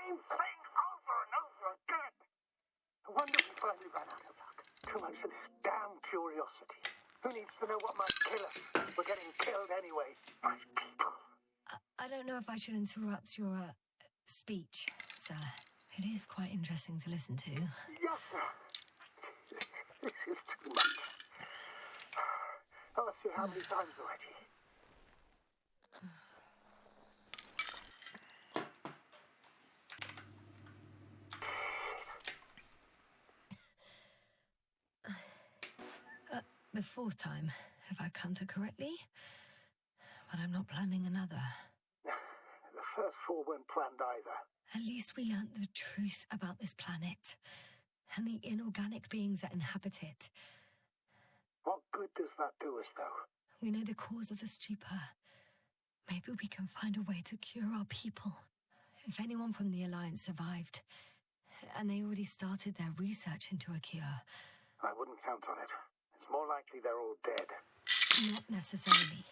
same thing over and over again. I wonder if we finally ran out of luck. Too much of this damn curiosity. Who needs to know what might kill us? We're getting killed anyway. My people. I don't know if I should interrupt your speech, sir. It is quite interesting to listen to. Yes, sir. This is too much. I'll ask you how many times already. The fourth time, if I counted correctly. But I'm not planning another. The first 4 weren't planned either. At least we learnt the truth about this planet and the inorganic beings that inhabit it. What good does that do us, though? We know the cause of the stupor. Maybe we can find a way to cure our people. If anyone from the Alliance survived, and they already started their research into a cure. I wouldn't count on it. It's more likely they're all dead. Not necessarily.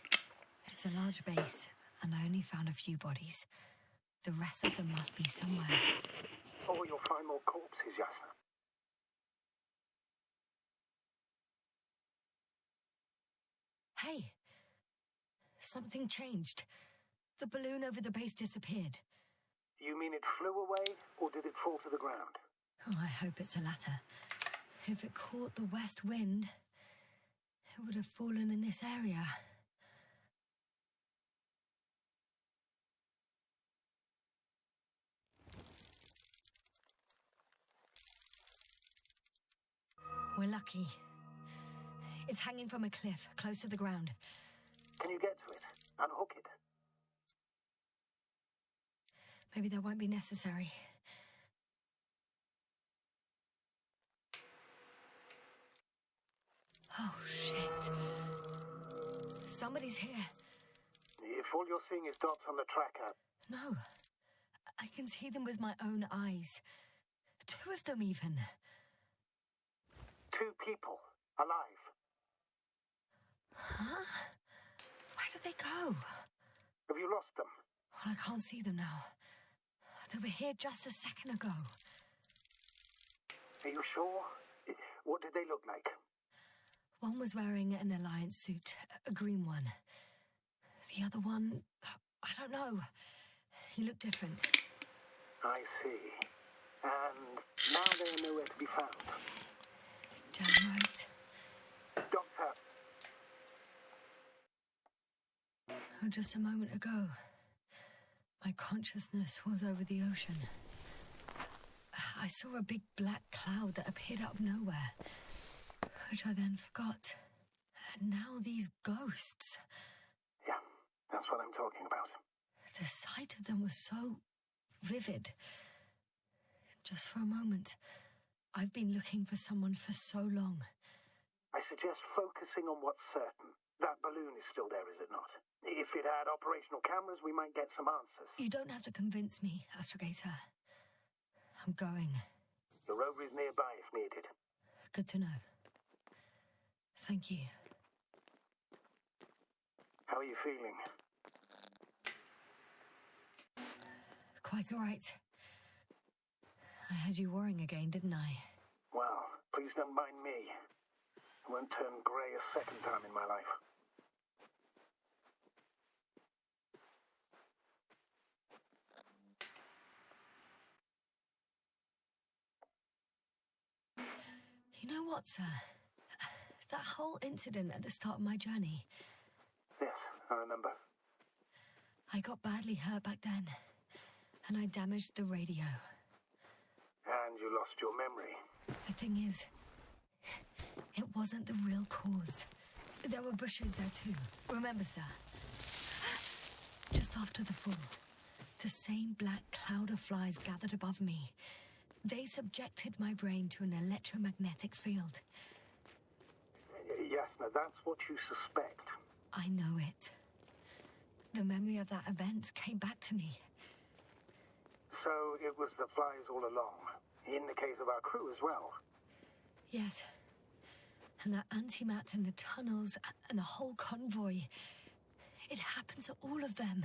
It's a large base, and I only found a few bodies. The rest of them must be somewhere. Or you'll find more corpses, Yasna. Hey! Something changed. The balloon over the base disappeared. You mean it flew away, or did it fall to the ground? Oh, I hope it's the latter. If it caught the west wind, it would have fallen in this area. We're lucky. It's hanging from a cliff, close to the ground. Can you get to it? Unhook it? Maybe that won't be necessary. Oh, shit. Somebody's here. If all you're seeing is dots on the tracker... No. I can see them with my own eyes. 2 of them, even. 2 people. Alive. Huh? Where did they go? Have you lost them? Well, I can't see them now. They were here just a second ago. Are you sure? What did they look like? One was wearing an Alliance suit, a green one. The other one, I don't know. He looked different. I see. And now they are nowhere to be found. Damn right. Doctor. Oh, just a moment ago, my consciousness was over the ocean. I saw a big black cloud that appeared out of nowhere, which I then forgot. And now these ghosts. Yeah, that's what I'm talking about. The sight of them was so vivid. Just for a moment. I've been looking for someone for so long. I suggest focusing on what's certain. That balloon is still there, is it not? If it had operational cameras, we might get some answers. You don't have to convince me, Astrogator. I'm going. The rover is nearby if needed. Good to know. Thank you. How are you feeling? Quite all right. I had you worrying again, didn't I? Well, please don't mind me. I won't turn grey a second time in my life. You know what, sir? That whole incident at the start of my journey. Yes, I remember. I got badly hurt back then, and I damaged the radio. And you lost your memory. The thing is, it wasn't the real cause. There were bushes there too. Remember, sir? Just after the fall, the same black cloud of flies gathered above me. They subjected my brain to an electromagnetic field. Yes, now that's what you suspect. I know it. The memory of that event came back to me. So it was the flies all along, in the case of our crew as well. Yes. And that antimat in the tunnels and the whole convoy. It happened to all of them.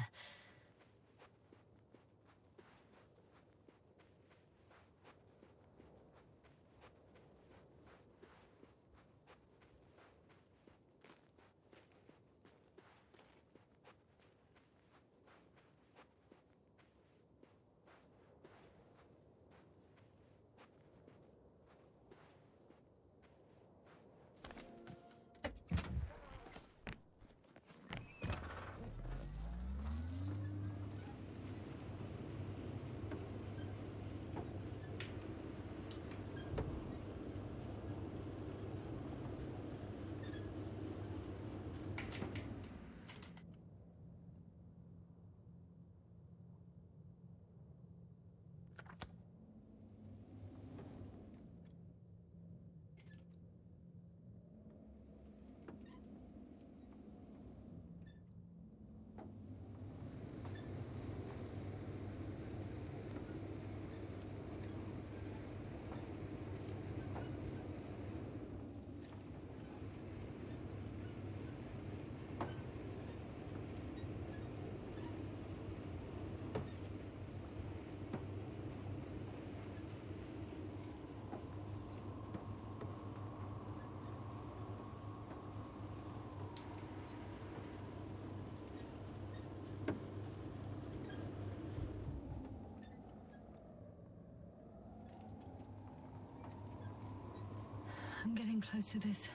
I'm getting close to this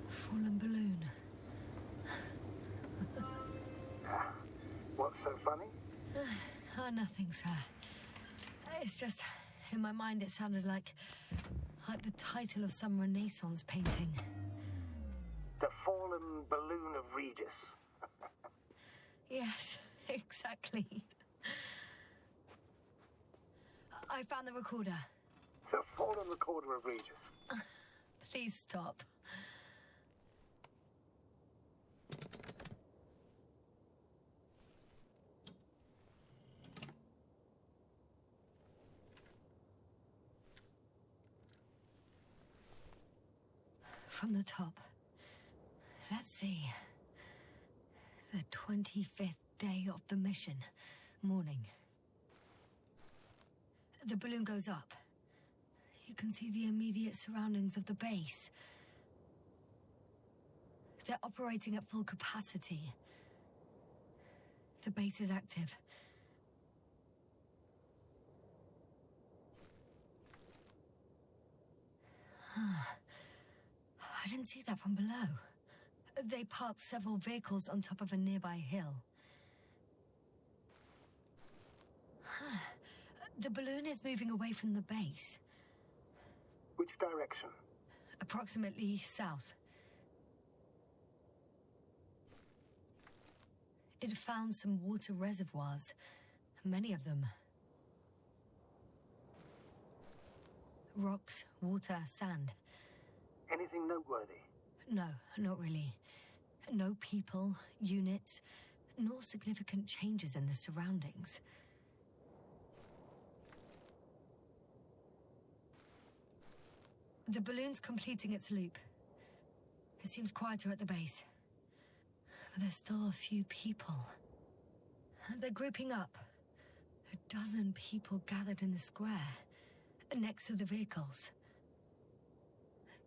fallen balloon. What's so funny? Oh, nothing, sir. It's just, in my mind it sounded like the title of some Renaissance painting. The Fallen Balloon of Regis. Yes, exactly. I found the recorder. The Fallen Recorder of Regis. Please stop. From the top. Let's see. The 25th day of the mission. Morning. The balloon goes up. You can see the immediate surroundings of the base. They're operating at full capacity. The base is active. I didn't see that from below. They parked several vehicles on top of a nearby hill. The balloon is moving away from the base. Which direction? Approximately south. It found some water reservoirs. Many of them. Rocks, water, sand. Anything noteworthy? No, not really. No people, units, nor significant changes in the surroundings. The balloon's completing its loop. It seems quieter at the base. But there's still a few people. They're grouping up. 12 people gathered in the square, next to the vehicles.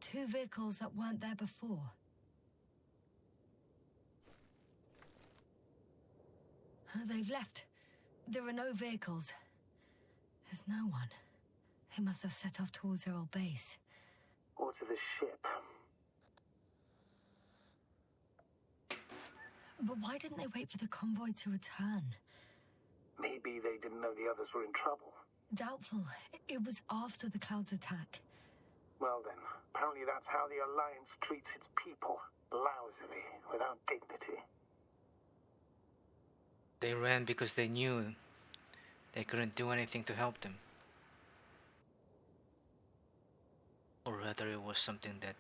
2 vehicles that weren't there before. They've left. There are no vehicles. There's no one. They must have set off towards their old base. Or to the ship. But why didn't they wait for the convoy to return? Maybe they didn't know the others were in trouble. Doubtful. It was after the Cloud's attack. Well then, apparently that's how the Alliance treats its people. Lousily, without dignity. They ran because they knew they couldn't do anything to help them. Or rather, it was something that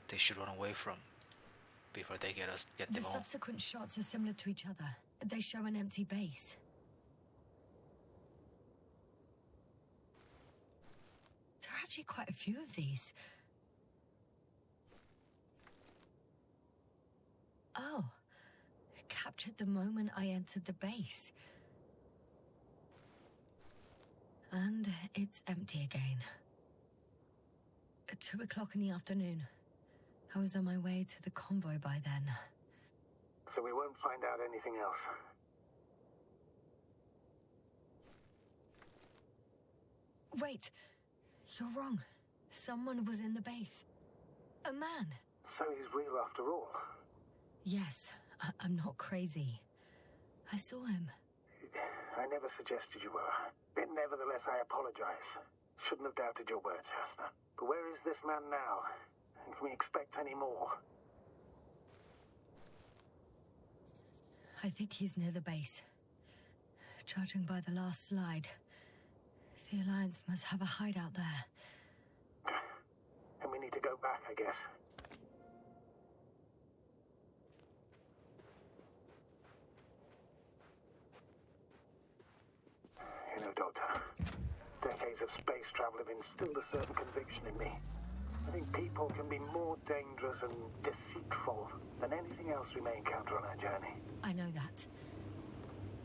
they should run away from before they get them The home. subsequent shots are similar to each other. They show an empty base. There are actually quite a few of these. Oh, it captured the moment I entered the base. And it's empty again. At 2 o'clock in the afternoon. I was on my way to the convoy by then. So we won't find out anything else. Wait, you're wrong. Someone was in the base. A man. So he's real after all. Yes, I'm not crazy. I saw him. I never suggested you were. But nevertheless, I apologize. Shouldn't have doubted your words, Jasna. But where is this man now? And can we expect any more? I think he's near the base. Judging by the last slide, the Alliance must have a hideout there. And we need to go back, I guess. You know, Doctor, decades of space travel have instilled a certain conviction in me. I think people can be more dangerous and deceitful than anything else we may encounter on our journey. I know that.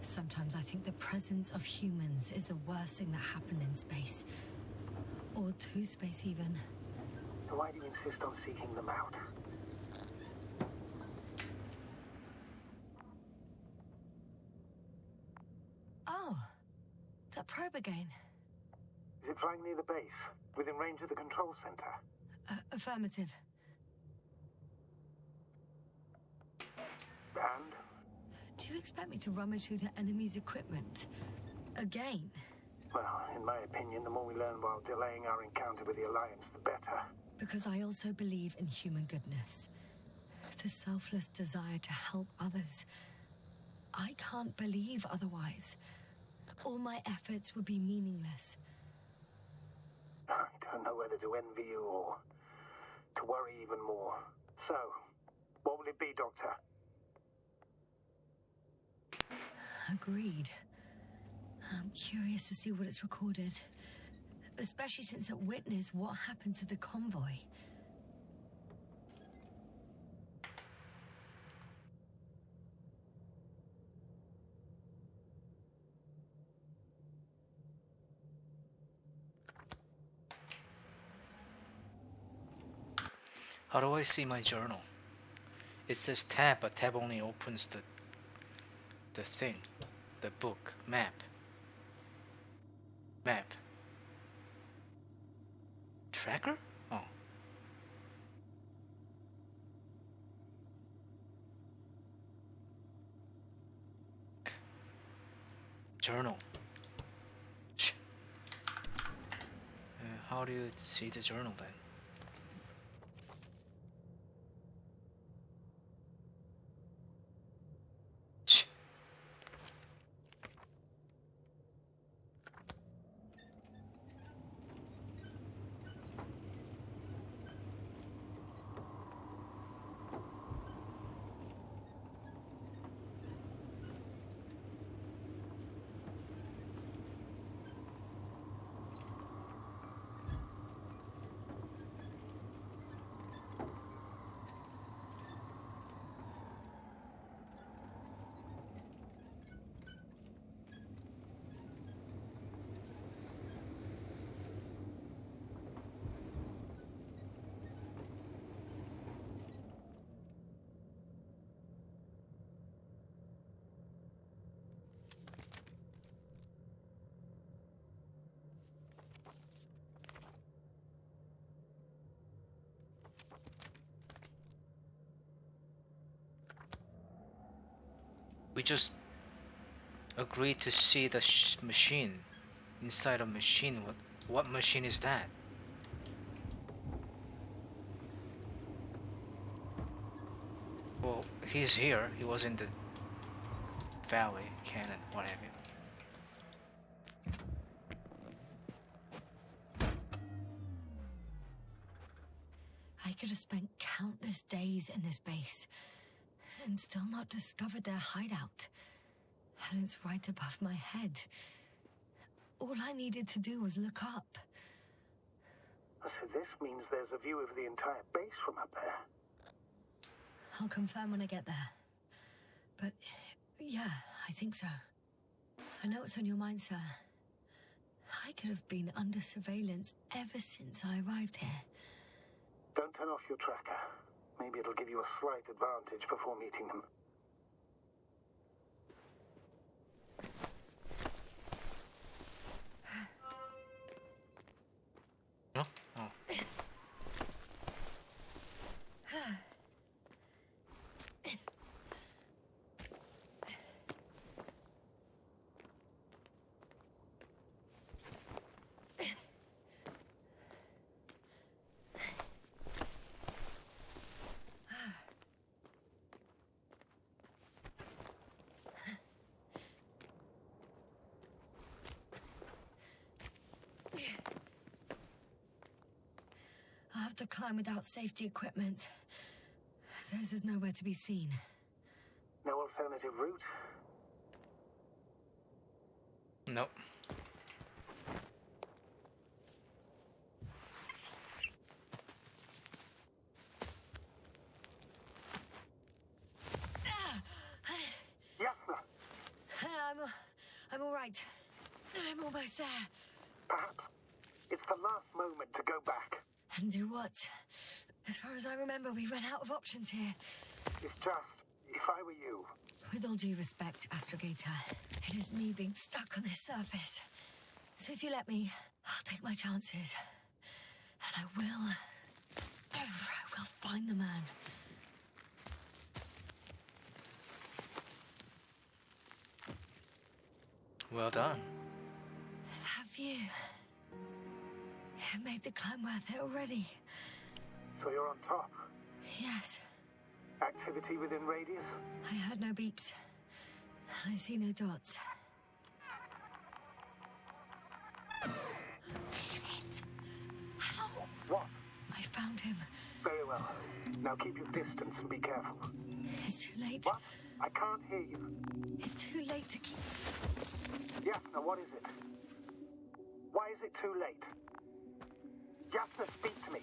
Sometimes I think the presence of humans is the worst thing that happened in space. Or to space, even. And why do you insist on seeking them out? Oh, that probe again. Is it flying near the base? Within range of the control center? Affirmative. And? Do you expect me to rummage through the enemy's equipment? Again? Well, in my opinion, the more we learn while delaying our encounter with the Alliance, the better. Because I also believe in human goodness. The selfless desire to help others. I can't believe otherwise. All my efforts would be meaningless. I don't know whether to envy you or to worry even more. So, what will it be, Doctor? Agreed. I'm curious to see what it's recorded. Especially since it witnessed what happened to the convoy. How do I see my journal? It says tab, but tab only opens the thing, the book, map. Tracker? Oh. Journal. How do you see the journal then? We just agreed to see the machine. Inside a machine. What machine is that? Well, he's here. He was in the valley, cannon, what have you. I could have spent countless days in this base and still not discovered their hideout. And it's right above my head. All I needed to do was look up. So this means there's a view of the entire base from up there. I'll confirm when I get there. But, yeah, I think so. I know what's on your mind, sir. I could have been under surveillance ever since I arrived here. Don't turn off your tracker. Maybe it'll give you a slight advantage before meeting them. No? Oh. I'll have to climb without safety equipment. Theirs is nowhere to be seen. No alternative route? Nope. Yes, sir. I'm all right. I'm almost there. Perhaps it's the last moment to go back. And do what? As far as I remember, we ran out of options here. It's just, if I were you... With all due respect, Astrogator, it is me being stuck on this surface. So if you let me, I'll take my chances. And I will I will find the man. Well done. That view. It made the climb worth it already. So you're on top. Yes. Activity within radius? I heard no beeps. I see no dots. Shit! How? What? I found him. Very well. Now keep your distance and be careful. It's too late. What? I can't hear you. It's too late to keep... Yasna, what is it? Why is it too late? Yasna, speak to me.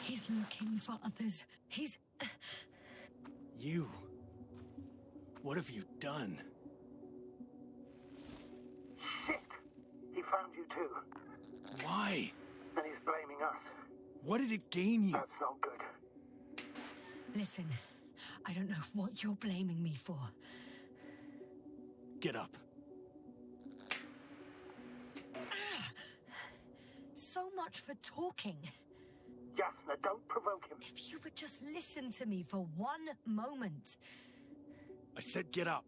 He's looking for others. He's... You. What have you done? Shit! He found you too. Why? And he's blaming us. What did it gain you? That's not good. Listen, I don't know what you're blaming me for. Get up. So much for talking. Yasna, don't provoke him. If you would just listen to me for one moment. I said get up.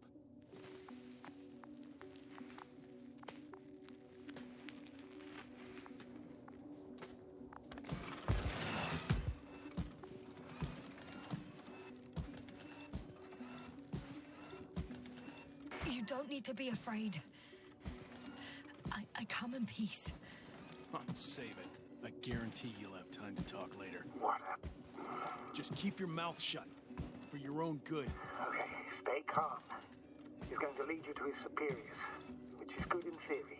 You don't need to be afraid. I come in peace. Save it. I guarantee you'll have time to talk later. What? Just keep your mouth shut. For your own good. Okay, stay calm. He's going to lead you to his superiors, which is good in theory.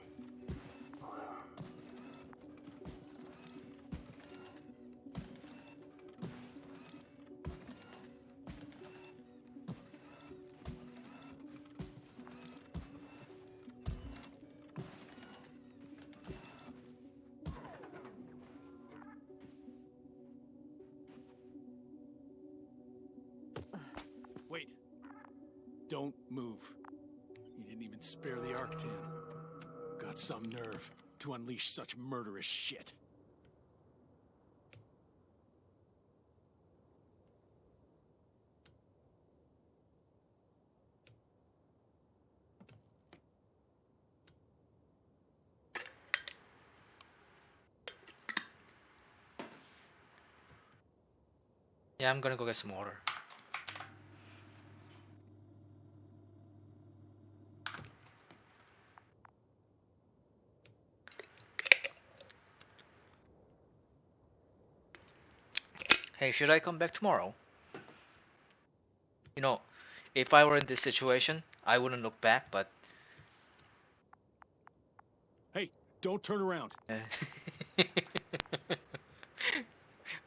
Wait. Don't move. He didn't even spare the Arctan. Got some nerve to unleash such murderous shit. Yeah, I'm gonna go get some water. Hey, should I come back tomorrow? You know, if I were in this situation, I wouldn't look back, but... Hey, don't turn around.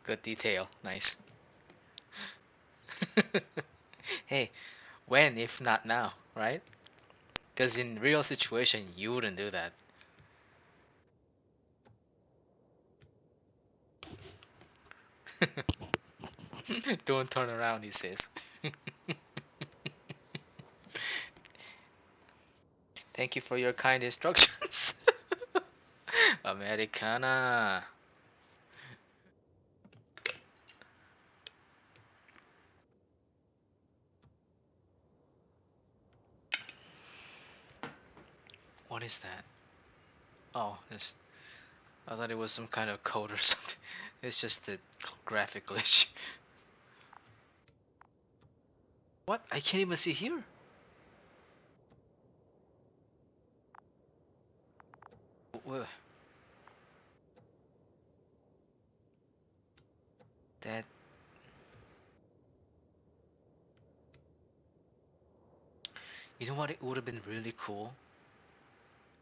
Good detail, nice. Hey, when if not now, right? Because in real situation, you wouldn't do that. Don't turn around, he says. Thank you for your kind instructions. Americana. What is that? Oh, this. I thought it was some kind of code or something. It's just a graphic glitch. What? I can't even see here. That. You know what? It would have been really cool.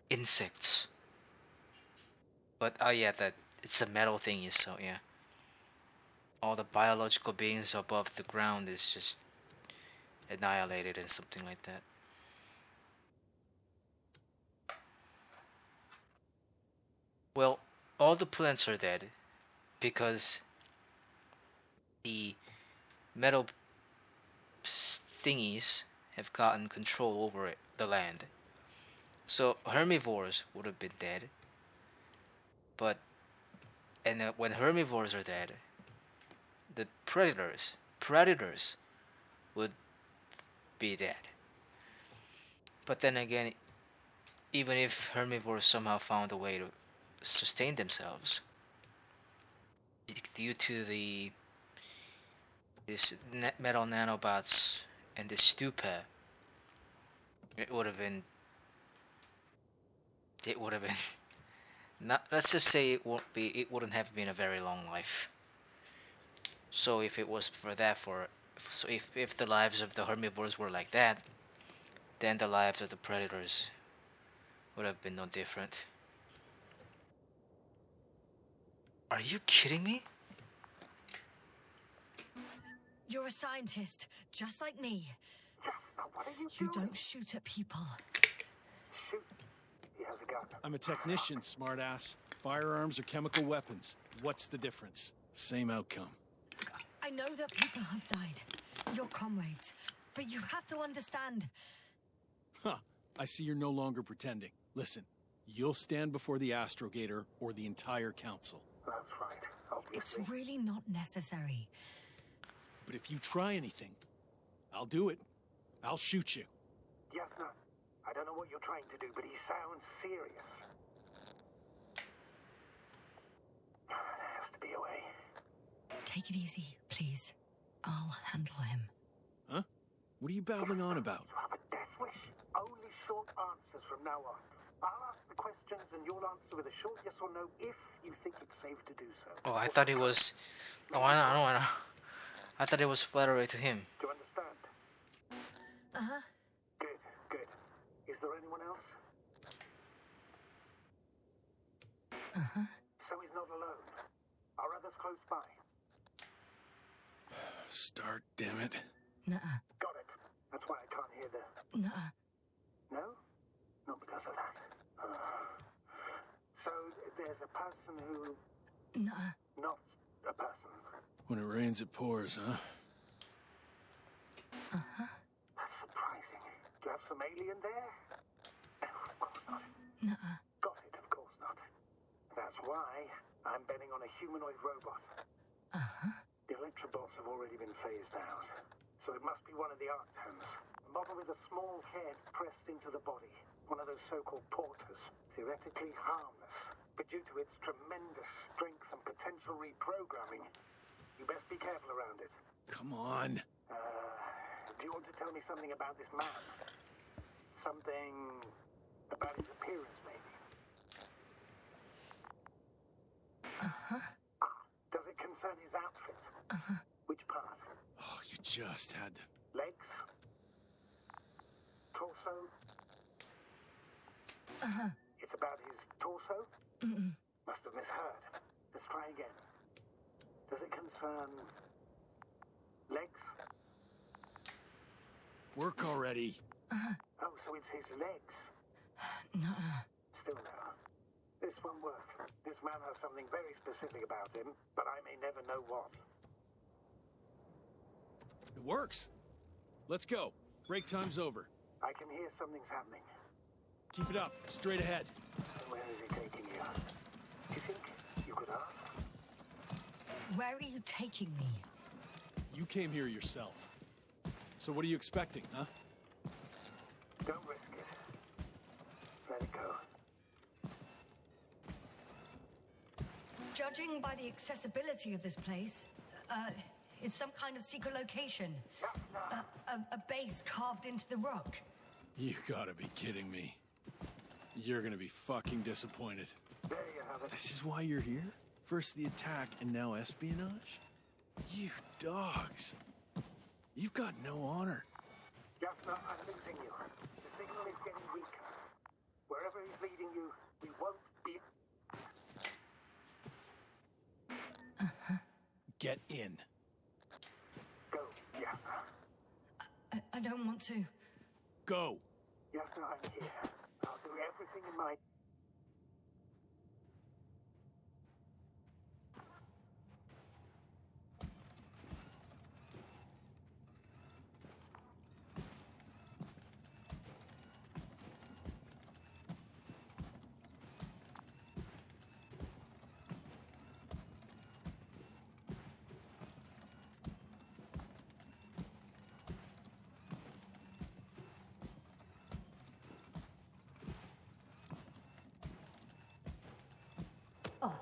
Insects. But oh yeah, that it's a metal thingy, so yeah. All the biological beings above the ground is just annihilated and something like that. Well, all the plants are dead because the metal thingies have gotten control over it, the land. So herbivores would have been dead, but when herbivores are dead, predators would be dead. But then again, even if herbivores somehow found a way to sustain themselves, due to this metal nanobots and this stupa, it would have been not. Let's just say it wouldn't have been a very long life. So if it was for that, so if the lives of the herbivores were like that, then the lives of the predators would have been no different. Are you kidding me? You're a scientist, just like me. Yes, now what are you You doing? don't shoot at people. Shoot. He has a gun. I'm a technician, smartass. Firearms are chemical weapons. What's the difference? Same outcome. I know that people have died. Your comrades. But you have to understand. Huh. I see you're no longer pretending. Listen, you'll stand before the Astrogator or the entire council. That's right, It's obviously. really not necessary. But if you try anything, I'll do it. I'll shoot you. Yes, no. I don't know what you're trying to do, but he sounds serious. There has to be a way. Take it easy, please. I'll handle him. Huh? What are you babbling on about? You have a death wish? Only short answers from now on. I'll ask the questions and you'll answer with a short yes or no if you think it's safe to do so. Oh, I thought it was. Oh, I know. I thought it was flattery to him. Do you understand? Uh-huh. Good, good. Is there anyone else? Uh-huh. So he's not alone. Are others close by? Start, damn it. Nuh-uh. Got it. That's why I can't hear the... Nuh-uh. No? Not because of that. So there's a person who... Nuh-uh. Not a person. When it rains, it pours, huh? Uh-huh. That's surprising. Do you have some alien there? No, of course not. Nuh-uh. Got it, of course not. That's why I'm betting on a humanoid robot. Uh-huh. The electrobots have already been phased out, so it must be one of the Arctons. A model with a small head pressed into the body. One of those so-called porters. Theoretically harmless, but due to its tremendous strength and potential reprogramming, you best be careful around it. Come on. Do you want to tell me something about this man? Something about his appearance, maybe? Uh-huh. Does it concern his outfit? Uh-huh. Which part? Oh, you just had to... Legs? Torso? Uh-huh. It's about his torso? Mm-mm. Must have misheard. Let's try again. Does it concern... legs? Work already. Uh-huh. Oh, so it's his legs. Nuh-uh. Still no. This won't work. This man has something very specific about him, but I may never know what. It works. Let's go. Break time's over. I can hear something's happening. Keep it up. Straight ahead. Where is he taking you? Do you think you could ask? Where are you taking me? You came here yourself. So what are you expecting, huh? Don't risk it. Let it go. Judging by the accessibility of this place, it's some kind of secret location. A base carved into the rock. You gotta be kidding me. You're gonna be fucking disappointed. There you have it. This is why you're here? First the attack and now espionage? You dogs. You've got no honor. Jasna, I'm losing you. The signal is getting weaker. Wherever he's leading you, we won't be... Get in. Go, Jasna. I don't want to. Go. Jasna, I'm here. I'll do everything in my... door.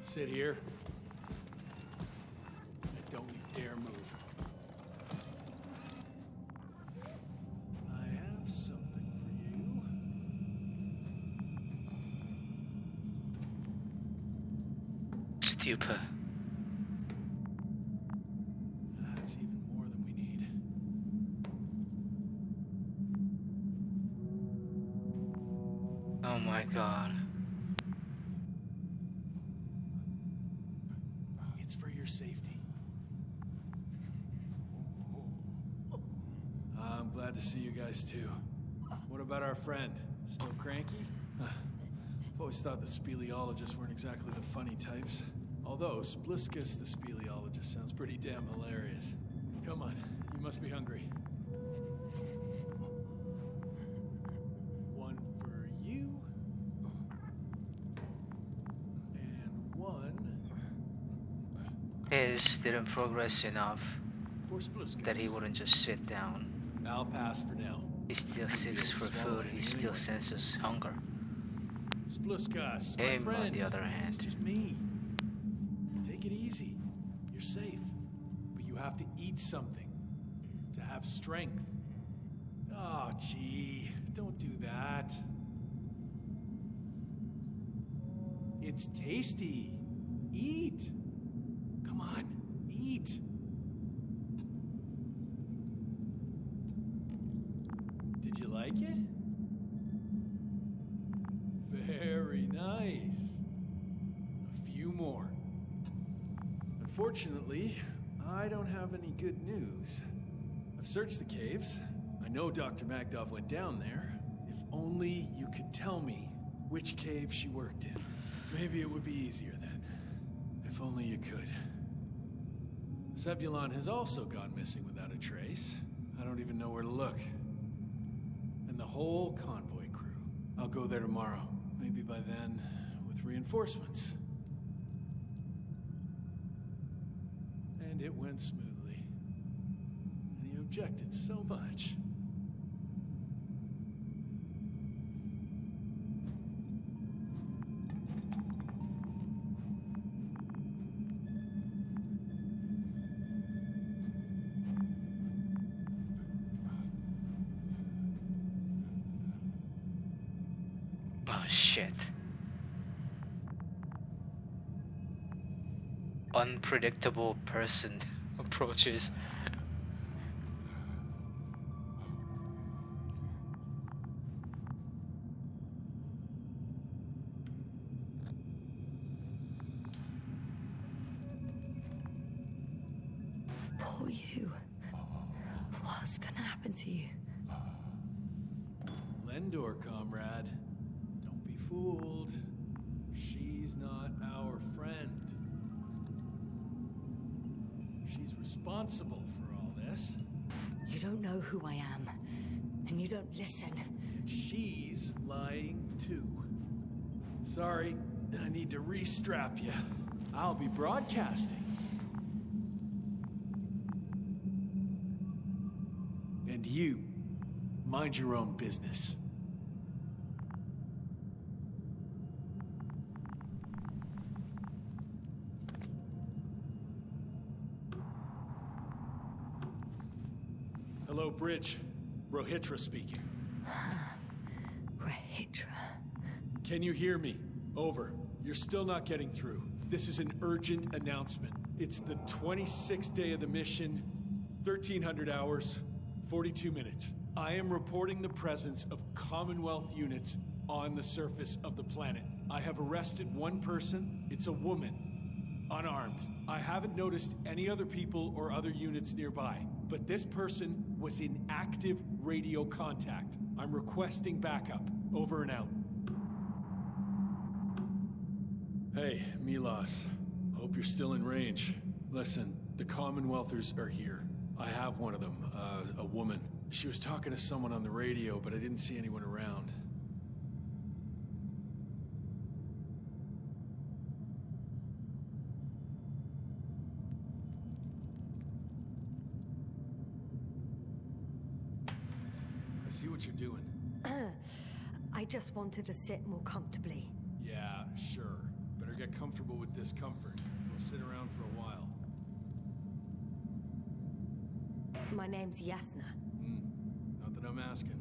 Sit here. And don't you dare move. I have something for you. Stupid. That's even more than we need. Oh my god. It's for your safety. I'm glad to see you guys too. What about our friend? Still cranky? I've always thought the speleologists weren't exactly the funny types. Although Spliskus the speleologist sounds pretty damn hilarious. Come on, you must be hungry. One for you. And one His didn't progress enough for Spliskus. that he wouldn't just sit down. I'll pass for now. He still seeks for food, he still senses hunger. Spliskus, my Him, friend. on the other hand. It's just me. Take it easy. You're safe. But you have to eat something to have strength. Oh, gee. Don't do that. It's tasty. Eat. Come on. Eat. Did you like it? Very nice. A few more. Unfortunately, I don't have any good news. I've searched the caves. I know Dr. Magdov went down there. If only you could tell me which cave she worked in. Maybe it would be easier then. If only you could. Zebulon has also gone missing without a trace. I don't even know where to look. And the whole convoy crew. I'll go there tomorrow. Maybe by then, with reinforcements. And it went smoothly. And he objected so much. Oh shit. Unpredictable person approaches. Poor you. What's gonna happen to you? Lendor, comrade. Don't be fooled. She's not our friend. She's responsible for all this. You don't know who I am, and you don't listen. And she's lying too. Sorry, I need to re-strap you. I'll be broadcasting. And you, mind your own business. Hello, Bridge. Rohitra speaking. Rahitra. Can you hear me? Over. You're still not getting through. This is an urgent announcement. It's the 26th day of the mission, 1300 hours, 42 minutes. I am reporting the presence of Commonwealth units on the surface of the planet. I have arrested one person. It's a woman, unarmed. I haven't noticed any other people or other units nearby, but this person was in active radio contact. I'm requesting backup. Over and out. Hey, Milos. Hope you're still in range. Listen, the Commonwealthers are here. I have one of them, a woman. She was talking to someone on the radio, but I didn't see anyone around. I see what you're doing. I just wanted to sit more comfortably. Yeah, sure. Better get comfortable with discomfort. We'll sit around for a while. My name's Yasna. Not that I'm asking.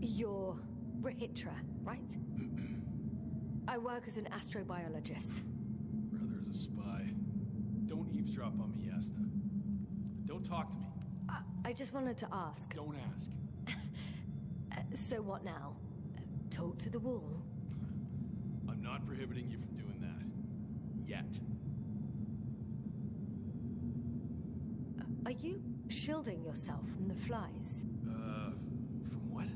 You're Rahitra, right? I work as an astrobiologist. Brother is a spy. Don't eavesdrop on me, Yasna. Don't talk to me. I just wanted to ask. Don't ask. So what now? Talk to the wall? I'm not prohibiting you from doing that. Yet. Are you shielding yourself from the flies? From what?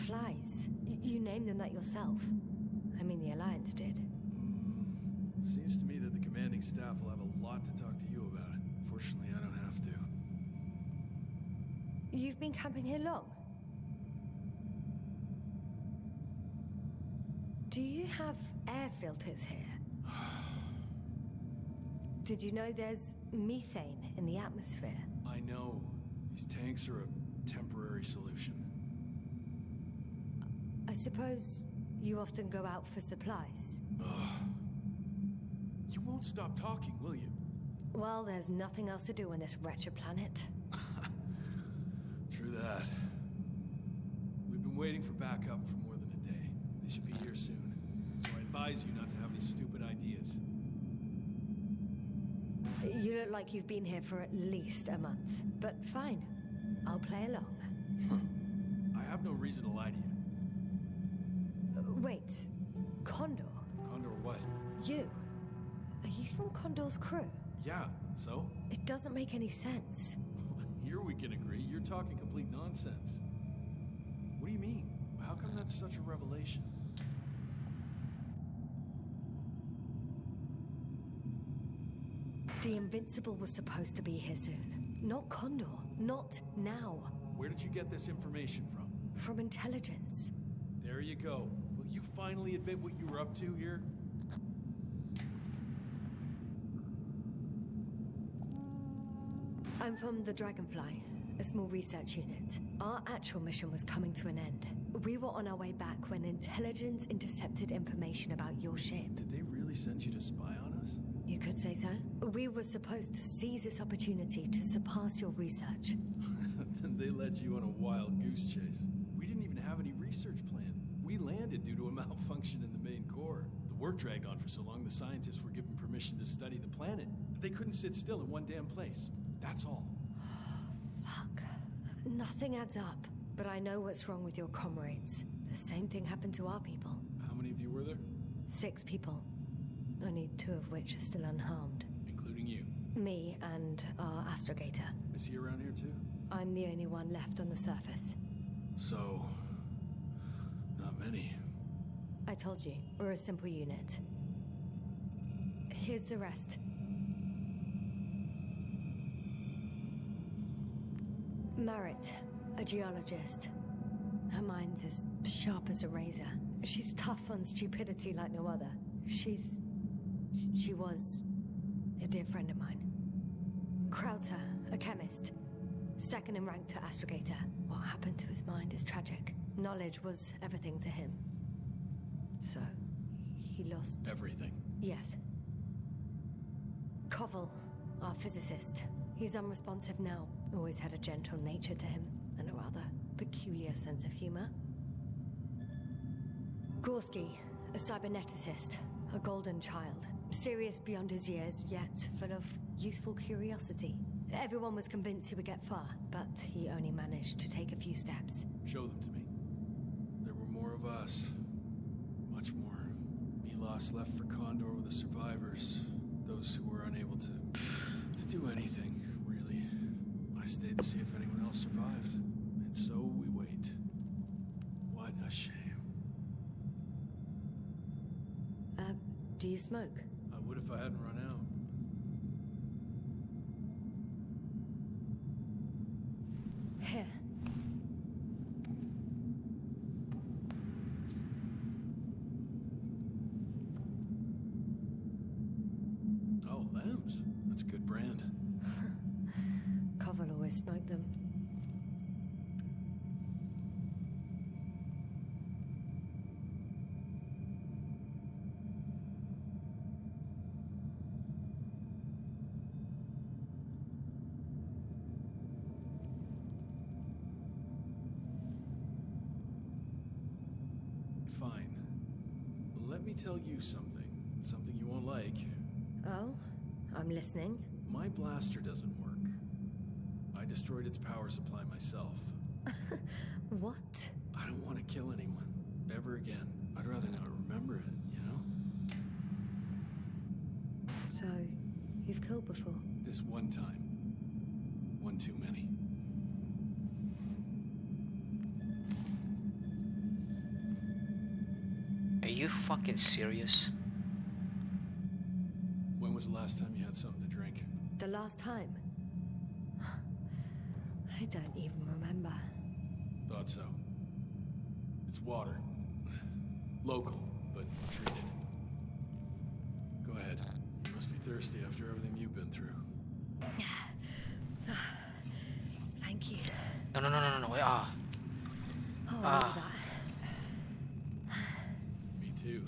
Flies. You named them that yourself. I mean, the Alliance did. Seems to me that the commanding staff will have a lot to talk to you about. Fortunately, I don't have to. You've been camping here long? Do you have air filters here? Did you know there's methane in the atmosphere? I know. These tanks are a temporary solution. I suppose you often go out for supplies. You won't stop talking, will you? Well, there's nothing else to do on this wretched planet. True that. We've been waiting for backup for more than a day. They should be here soon. So I advise you not to have any stupid ideas. You look like you've been here for at least a month. But fine, I'll play along. I have no reason to lie to you. Wait, Condor? Condor what? You? Are you from Condor's crew? Yeah, so? It doesn't make any sense. Here we can agree. You're talking complete nonsense. What do you mean? How come that's such a revelation? The Invincible was supposed to be here soon. Not Condor. Not now. Where did you get this information from? From intelligence. There you go. Will you finally admit what you were up to here? I'm from the Dragonfly, a small research unit. Our actual mission was coming to an end. We were on our way back when intelligence intercepted information about your ship. Did they really send you to spy on us? You could say so. We were supposed to seize this opportunity to surpass your research. Then they led you on a wild goose chase. We didn't even have any research plan. We landed due to a malfunction in the main core. The work dragged on for so long, the scientists were given permission to study the planet. They couldn't sit still in one damn place. That's all. Fuck. Nothing adds up. But I know what's wrong with your comrades. The same thing happened to our people. How many of you were there? 6 people. Only 2 of which are still unharmed. Including you. Me and our astrogator. Is he around here too? I'm the only one left on the surface. So... not many. I told you, we're a simple unit. Here's the rest. Marit, a geologist. Her mind's as sharp as a razor. She's tough on stupidity like no other. She was a dear friend of mine. Krauter, a chemist. Second in rank to astrogator. What happened to his mind is tragic. Knowledge was everything to him. So, he lost... Everything. Yes. Koval, our physicist. He's unresponsive now. Always had a gentle nature to him, and a rather peculiar sense of humor. Gorski, a cyberneticist. A golden child. Serious beyond his years, yet full of youthful curiosity. Everyone was convinced he would get far, but he only managed to take a few steps. Show them to me. There were more of us. Much more. Milos left for Condor with the survivors. Those who were unable to do anything, really. I stayed to see if anyone else survived. And so we wait. What a shame. Do you smoke? I would if I hadn't run out. smoke them. Fine. Let me tell you something. Something you won't like. Oh? I'm listening. My blaster doesn't work. I destroyed its power supply myself. What? I don't want to kill anyone. Ever again. I'd rather not remember it, you know? So, you've killed before? This one time. One too many. Are you fucking serious? When was the last time you had something to drink? The last time? I don't even remember. Thought so. It's water. Local, but treated. Go ahead. You must be thirsty after everything you've been through. Thank you. No, wait, Oh, I know that. Me too.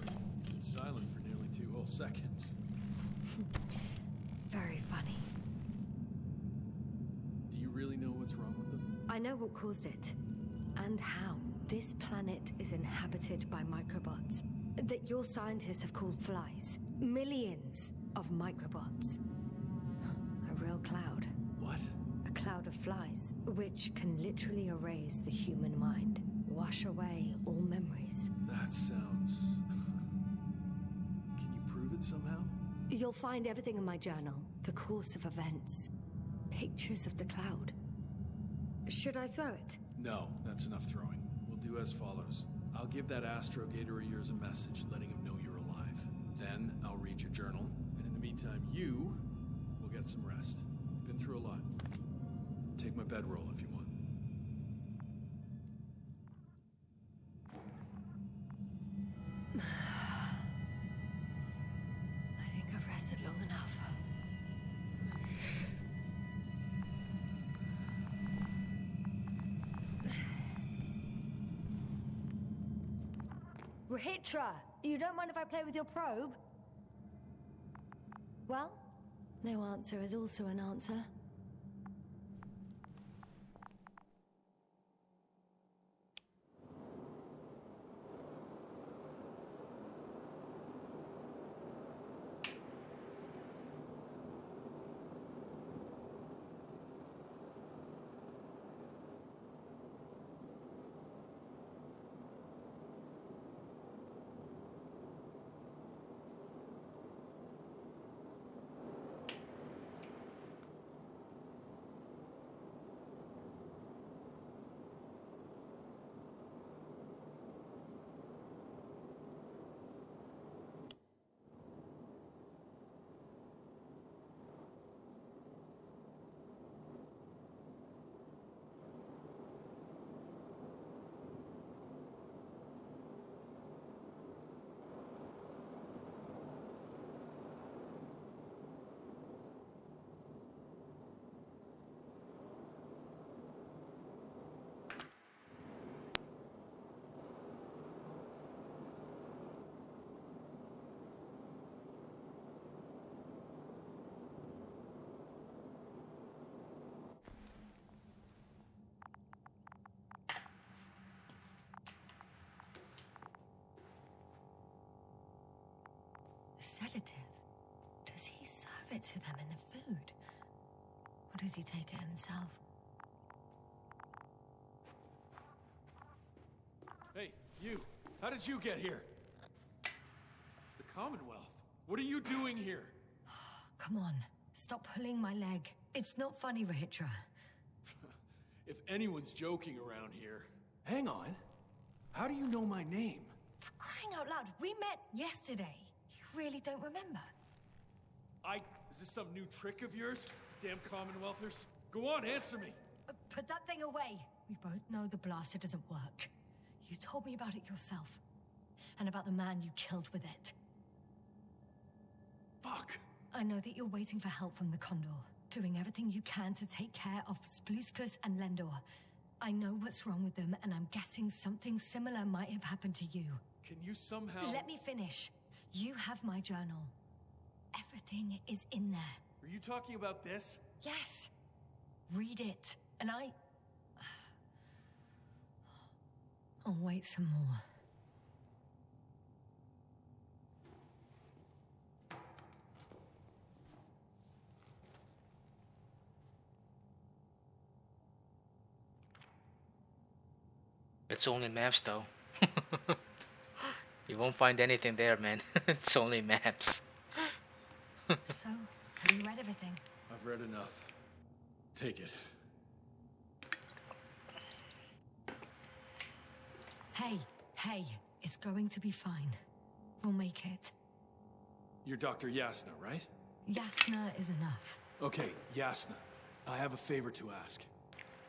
Been silent for nearly 2 whole seconds. Very funny. Do you really know what's wrong with them? I know what caused it. And how. This planet is inhabited by microbots that your scientists have called flies. Millions of microbots. A real cloud. What? A cloud of flies, which can literally erase the human mind. Wash away all memories. That sounds... Can you prove it somehow? You'll find everything in my journal. The course of events. Pictures of the cloud. Should I throw it? No, that's enough throwing. We'll do as follows. I'll give that astrogator of yours a message letting him know you're alive. Then I'll read your journal, and in the meantime, you will get some rest. You've been through a lot. Take my bedroll if you want. I think I've rested long enough. Rahitra, you don't mind if I play with your probe? Well, no answer is also an answer. Sedative? Does he serve it to them in the food? Or does he take it himself? Hey, you! How did you get here? The Commonwealth? What are you doing here? Come on, stop pulling my leg. It's not funny, Rahitra. If anyone's joking around here... Hang on. How do you know my name? For crying out loud, we met yesterday. You really don't remember? Is this some new trick of yours? Damn Commonwealthers. Go on, answer me. Put that thing away. We both know the blaster doesn't work. You told me about it yourself. And about the man you killed with it. Fuck. I know that you're waiting for help from the Condor. doing everything you can to take care of Spluskus and Lendor. I know what's wrong with them, and I'm guessing something similar might have happened to you. Can you somehow... Let me finish. You have my journal. Everything is in there. Are you talking about this? Yes. Read it, and I'll wait some more. It's only maps though. You won't find anything there, man. It's only maps. So, have you read everything? I've read enough. Take it. Hey, it's going to be fine. We'll make it. You're Dr. Yasna, right? Yasna is enough. Okay, Yasna. I have a favor to ask.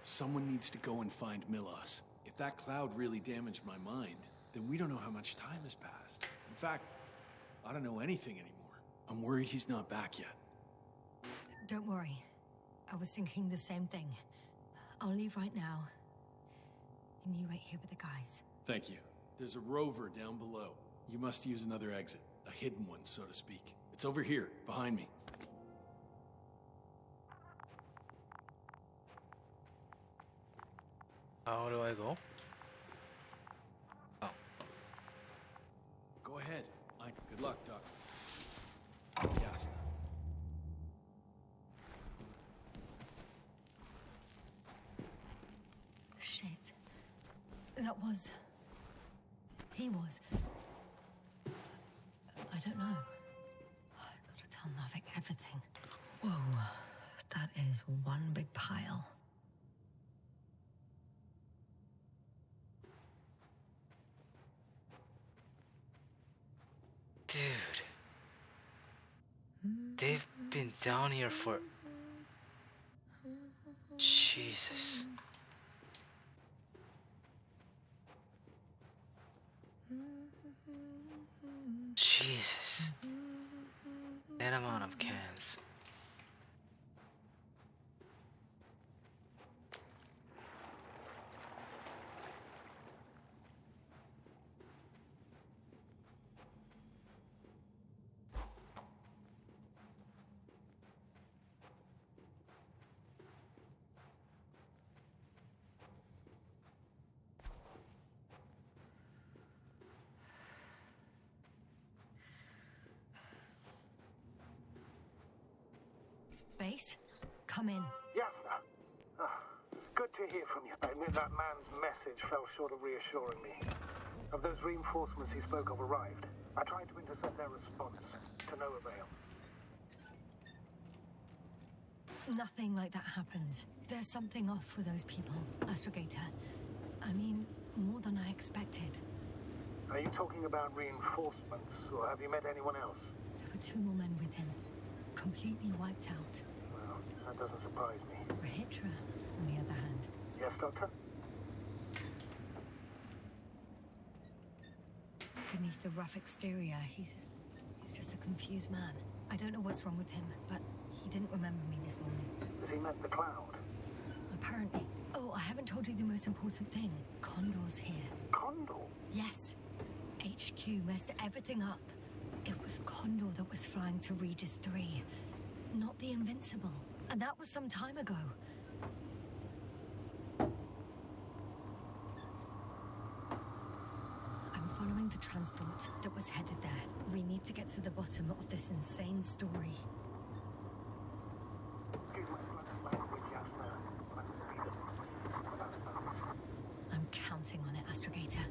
Someone needs to go and find Milos. If that cloud really damaged my mind, then we don't know how much time has passed. In fact, I don't know anything anymore. I'm worried he's not back yet. Don't worry. I was thinking the same thing. I'll leave right now. And you wait here with the guys. Thank you. There's a rover down below. You must use another exit. A hidden one, so to speak. It's over here, behind me. How do I go? Oh. Go ahead. Good luck, Doc. Yasna. Shit. That was... He was... I don't know. I gotta tell Navik everything. Whoa. That is one big pile. Dude. They've been down here for... Jesus. Jesus. That amount of cans. Base, come in. Yasna. Good to hear from you. I admit that man's message fell short of reassuring me. Of those reinforcements he spoke of arrived. I tried to intercept their response, to no avail. Nothing like that happened. There's something off with those people, Astrogator. I mean, more than I expected. Are you talking about reinforcements, or have you met anyone else? There were 2 more men with him, completely wiped out. Well, that doesn't surprise me. Rahitra, on the other hand. Yes, Doctor? Beneath the rough exterior, he's just a confused man. I don't know what's wrong with him, but he didn't remember me this morning. Has he met the cloud? Apparently. Oh, I haven't told you the most important thing. Condor's here. Condor? Yes. HQ messed everything up. It was Condor that was flying to Regis 3, not the Invincible. And that was some time ago. I'm following the transport that was headed there. We need to get to the bottom of this insane story. Excuse my language, Yasna. I'm counting on it, Astrogator.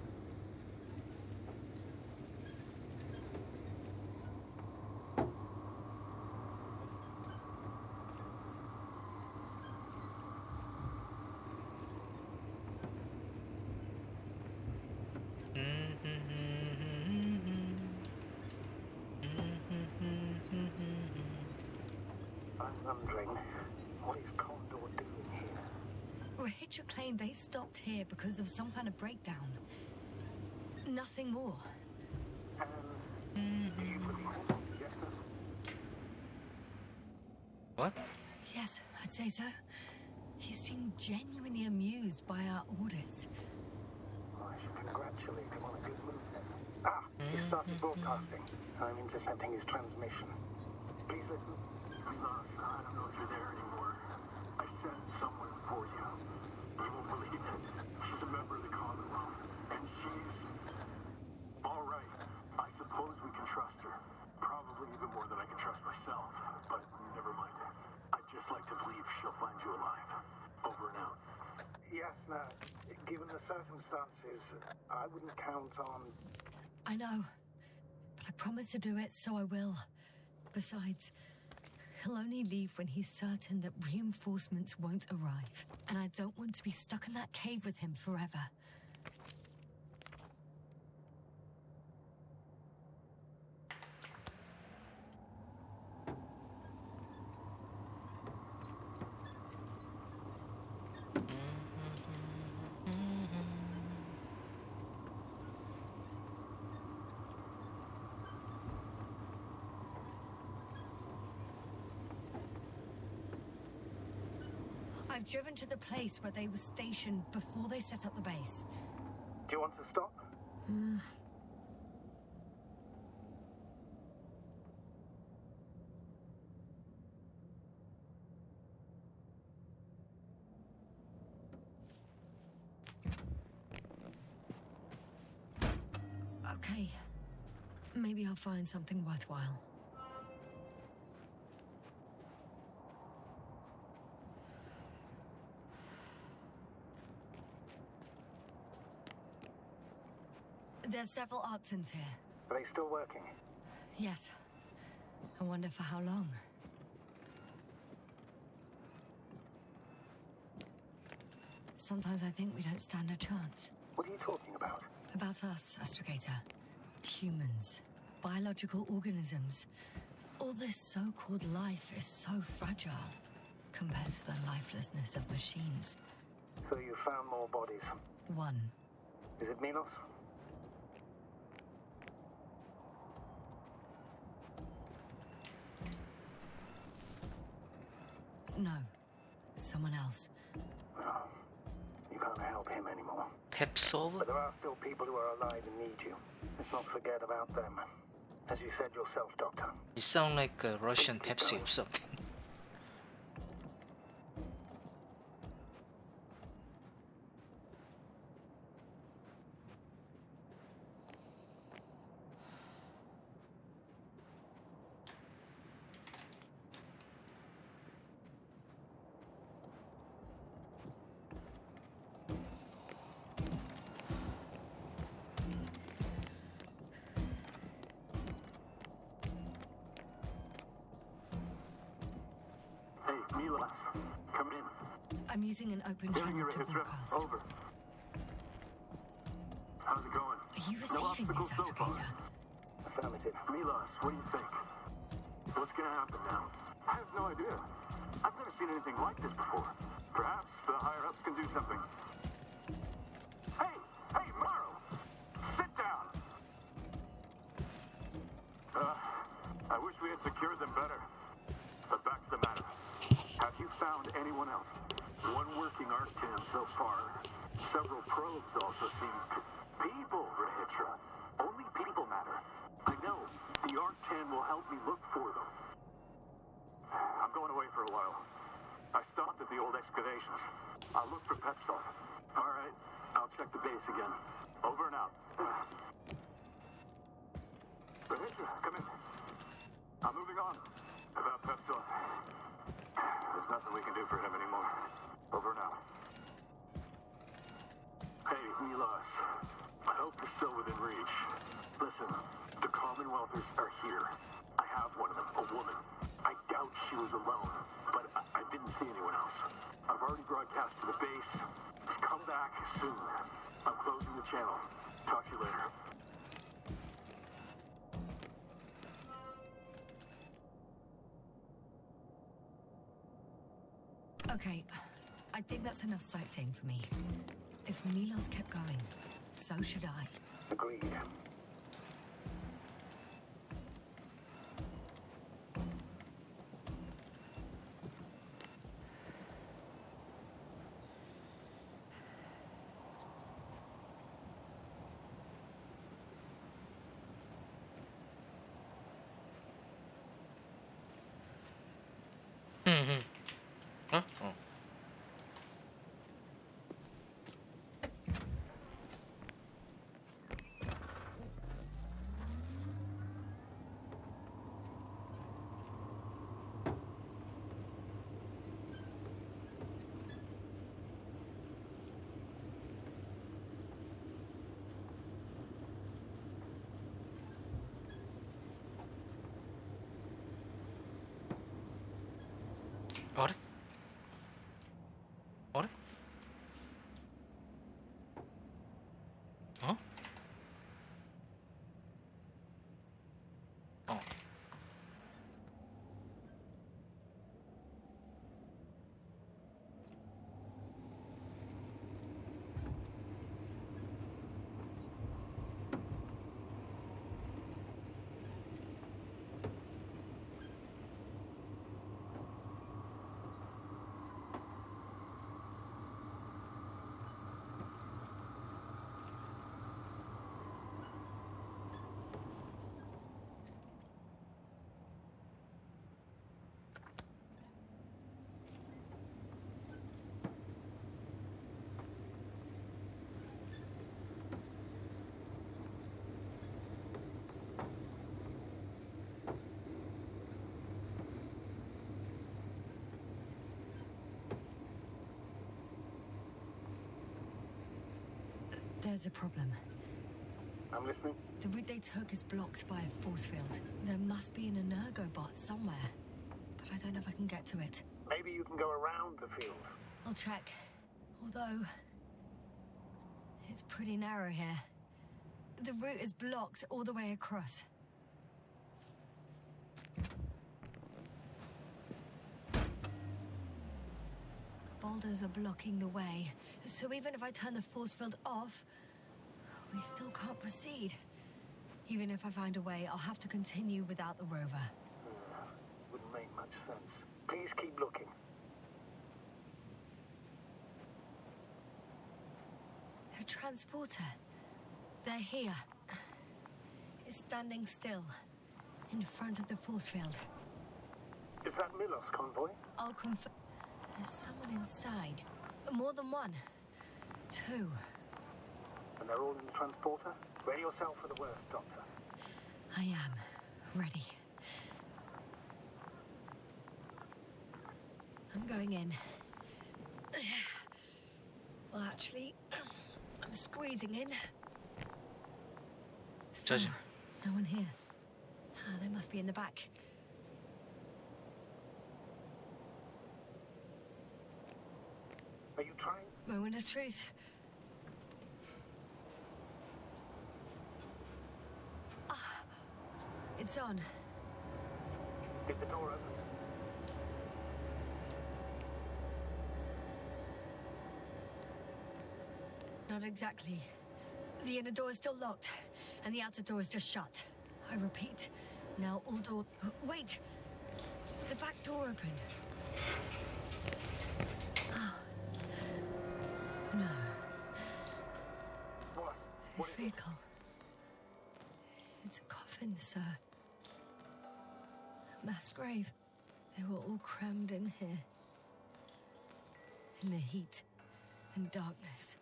I'm wondering, what is Condor doing here? Rahitra claimed they stopped here because of some kind of breakdown. Nothing more. Do you believe it, Yasna? What? Yes, I'd say so. He seemed genuinely amused by our audits. Well, I should congratulate him on a good move then. Ah, he started broadcasting. I'm intercepting his transmission. Please listen. Milos, I don't know if you're there anymore. I sent someone for you. You won't believe it. She's a member of the Commonwealth. And she's... all right. I suppose we can trust her. Probably even more than I can trust myself. But never mind. I'd just like to believe she'll find you alive. Over and out. Yes, now, given the circumstances, I wouldn't count on... I know. But I promised to do it, so I will. Besides, he'll only leave when he's certain that reinforcements won't arrive. And I don't want to be stuck in that cave with him forever. I've driven to the place where they were stationed before they set up the base. Do you want to stop? Okay. Maybe I'll find something worthwhile. There's several Arctons here. Are they still working? Yes. I wonder for how long. Sometimes I think we don't stand a chance. What are you talking about? About us, Astrogator. Humans. Biological organisms. All this so-called life is so fragile compared to the lifelessness of machines. So you found more bodies. One. Is it Milos? No. Someone else. Oh, you can't help him anymore. Pepsolver? But there are still people who are alive and need you. Let's not forget about them. As you said yourself, Doctor. You sound like a Russian Pepsi or something. Hey, Milos, come in. I'm using an open Hearing channel your to hits, broadcast. over. How's it going? Are you No receiving this, obstacles so far. Astrogator? Affirmative. Milos, what do you think? What's gonna happen now? I have no idea. I've never seen anything like this before. Perhaps the higher-ups can do something. Hey, Morrow! Sit down! I wish we had secured them better. But back to the matter. Have you found anyone else? One working Arctan so far. Several probes also seem... People, Rahitra. Only people matter. I know. The Arctan will help me look for them. I'm going away for a while. I stopped at the old excavations. I'll look for Pepsol. All right. I'll check the base again. Over and out. Rahitra, come in. I'm moving on. About Pepsol. There's nothing we can do for him anymore. Over and out. Hey, Milos. I hope you're still within reach. Listen, the Commonwealthers are here. I have one of them, a woman. I doubt she was alone, but I didn't see anyone else. I've already broadcast to the base. Just come back soon. I'm closing the channel. Talk to you later. Okay, I think that's enough sightseeing for me. If Milos kept going, so should I. Agreed. Huh? Oh. What? What? Huh? Oh. There's a problem. I'm listening. The route they took is blocked by a force field. There must be an energobot somewhere, but I don't know if I can get to it. Maybe you can go around the field. I'll check. Although, it's pretty narrow here. The route is blocked all the way across. Boulders are blocking the way, so even if I turn the force field off, we still can't proceed. Even if I find a way, I'll have to continue without the rover. Wouldn't make much sense. Please keep looking. A transporter. They're here. It's standing still, in front of the force field. Is that Milos convoy? I'll confirm. There's someone inside. More than one. Two. And they're all in the transporter? Ready yourself for the worst, Doctor. I am. Ready. I'm going in. Well, actually, I'm squeezing in. Still, Judging. no one here. They must be in the back. Are you trying? Moment of truth. It's on. Did the door open? Not exactly. The inner door is still locked, and the outer door is just shut. I repeat, now all door... Wait! The back door opened. Oh. No. What? This vehicle. It's a coffin, sir. A mass grave. They were all crammed in here. In the heat and darkness,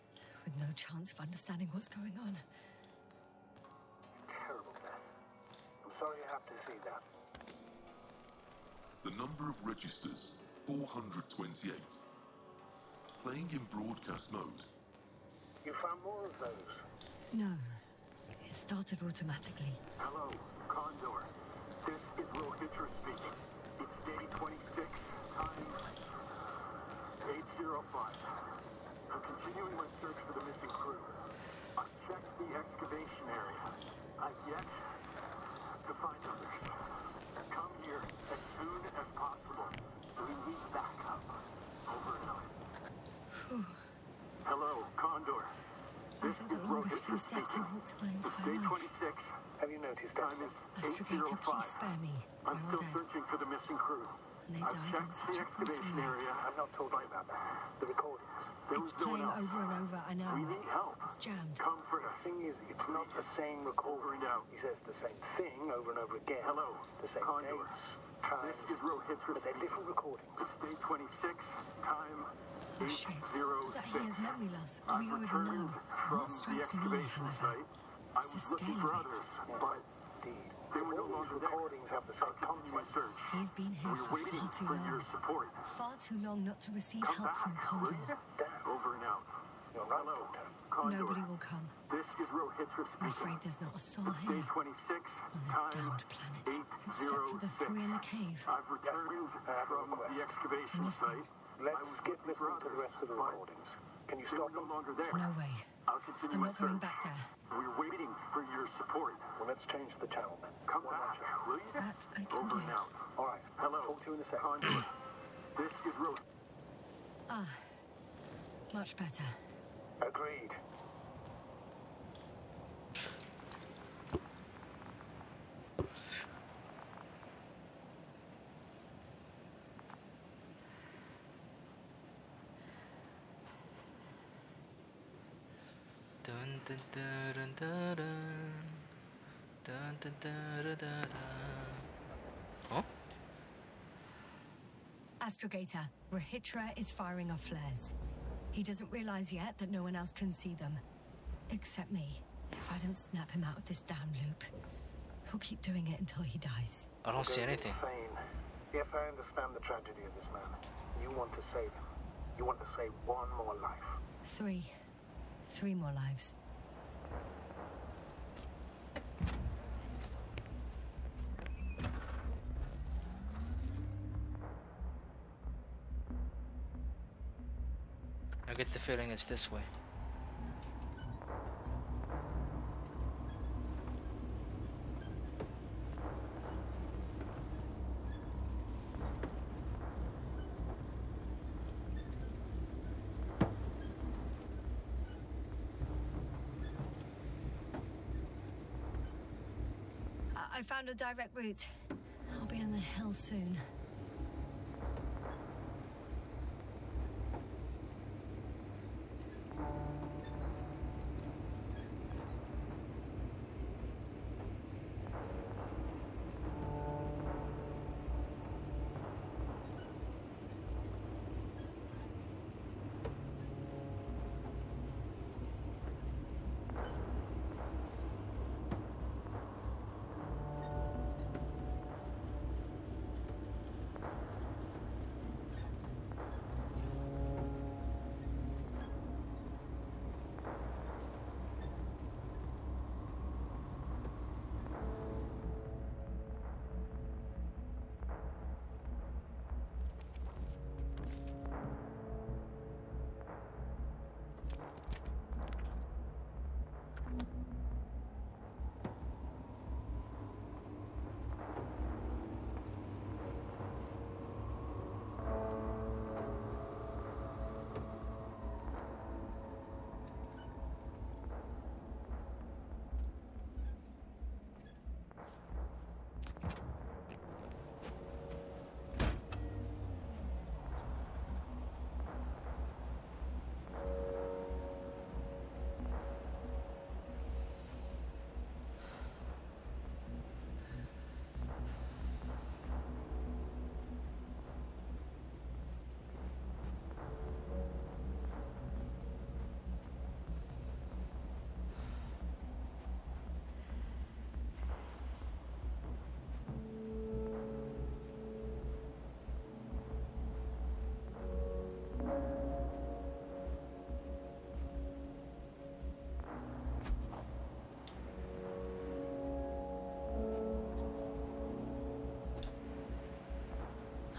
with no chance of understanding what's going on. Terrible death. I'm sorry you have to see that. The number of registers, 428. Playing in broadcast mode. You found more of those? No. It started automatically. Hello, Condor. This is Will Hitcher speaking. It's day 26, time 8:05. I'm continuing my search for the missing crew. I've checked the excavation area. I've yet to find others. Come here as soon as possible. We need backup. Over and out. Hello, Condor. These are the longest few steps I've walked in my entire Day life. 26. Have you noticed Time anything? is Astrogator, 8:05. please spare me. They're I'm all still dead. searching for the missing crew. And they I've died in checked such the a gruesome excavation way. area. I'm not talking about that. The recordings. There It's was no one playing else. over and over, I know. We need help. It's jammed. Comfort The us. thing is, it's not the same recording. Over and out. He says the same thing over and over again. Hello, The same Condor. dates. times, This is Rohit's but they're little recordings. It's day 26, time Oh shit. 806. That he has memory loss. We I've already returned know. from What the strikes me, excavation however, site. I is the was looking scale for of it. others, but Indeed. they were no All these longer there. recordings have the same I'll continue my content. search. He's been here We're for waiting far too for your long. support. Far too long not to receive Come help from back, will Condor. you? Over and out. You're right, Hello, Doctor. Condor. Nobody will come. This is Rohit's I'm speaking. afraid there's not a soul It's day here 26, on this time damned planet, except for the 806. three in the cave. I've returned from the excavation I'm site. listening. Let's skip listening to the rest of the recordings. Can you They were stop no them? longer there. No way. I'll continue I'm my not going search. back there. We're waiting for your support. Well, let's change the channel then. Come One back, more will you? That I can Over do. and out. All right. Hello, Talk to you in a second. Condor. This is Rohit. Ah, much better. Agreed. Dun dun dun dun dun dun dun dun dun dun dun. Huh? Astrogator, Rahitra is firing off flares. He doesn't realize yet that no one else can see them. Except me. If I don't snap him out of this damn loop, he'll keep doing it until he dies. I don't see Goes anything. Insane. Yes, I understand the tragedy of this man. You want to save him. You want to save one more life. Three more lives. I get the feeling it's this way. I found a direct route. I'll be on the hill soon.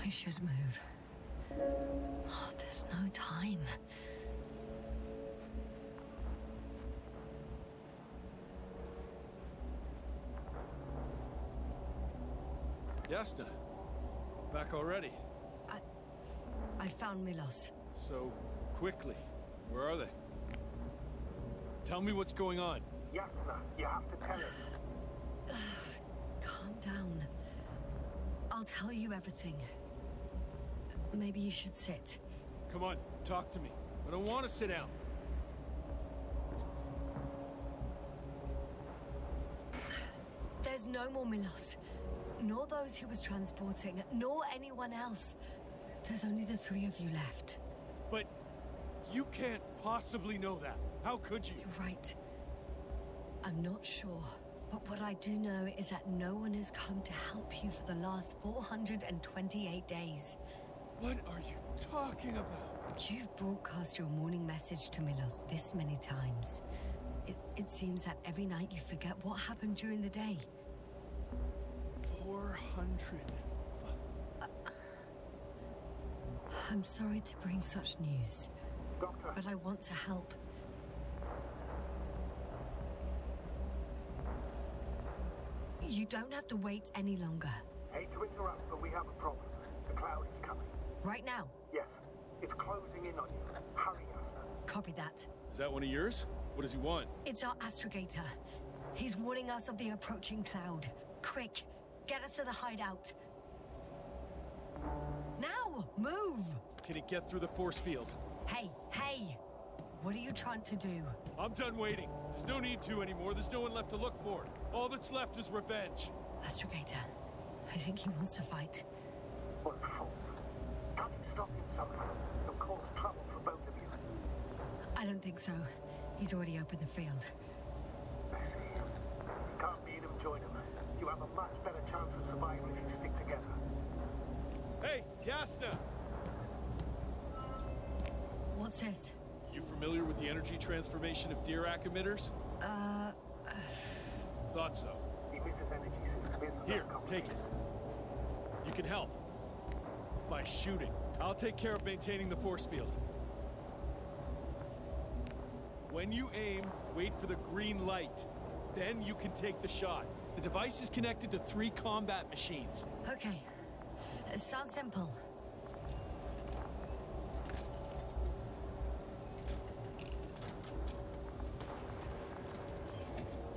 I should move. Oh, there's no time. Yasna, back already. I found Milos. So quickly. Where are they? Tell me what's going on. Yasna, you have to tell us. Calm down. I'll tell you everything. Maybe you should sit. Come on, talk to me. I don't want to sit down. There's no more Milos. nor those he was transporting, nor anyone else. There's only the three of you left. But you can't possibly know that. How could you? You're right. I'm not sure. But what I do know is that no one has come to help you for the last 428 days. What are you talking about? You've broadcast your morning message to Milos this many times. It seems that every night you forget what happened during the day. 400. I'm sorry to bring such news, Doctor, but I want to help. You don't have to wait any longer. hate to interrupt, but we have a problem. The cloud is coming. Right now. Yes, it's closing in on you. Hurry, Asta. Copy that. Is that one of yours? What does he want? It's our astrogator. He's warning us of the approaching cloud. Quick, get us to the hideout. Now, move! Can it get through the force field? Hey, hey! What are you trying to do? I'm done waiting. There's no need to anymore. There's no one left to look for. All that's left is revenge. Astrogator, I think he wants to fight. What for? Can't you stop him somehow? He'll cause trouble for both of you. I don't think so. He's already opened the field. I see. You can't beat him, join him. You have a much better chance of survival if you stick together. Hey, Yasna! What's this? You familiar with the energy transformation of Dirac emitters? Thought so. The emitter's energy system isn't Here, that take complicated. it. You can help. By shooting. I'll take care of maintaining the force field. When you aim, wait for the green light. Then you can take the shot. The device is connected to 3 combat machines. Okay. Sounds simple.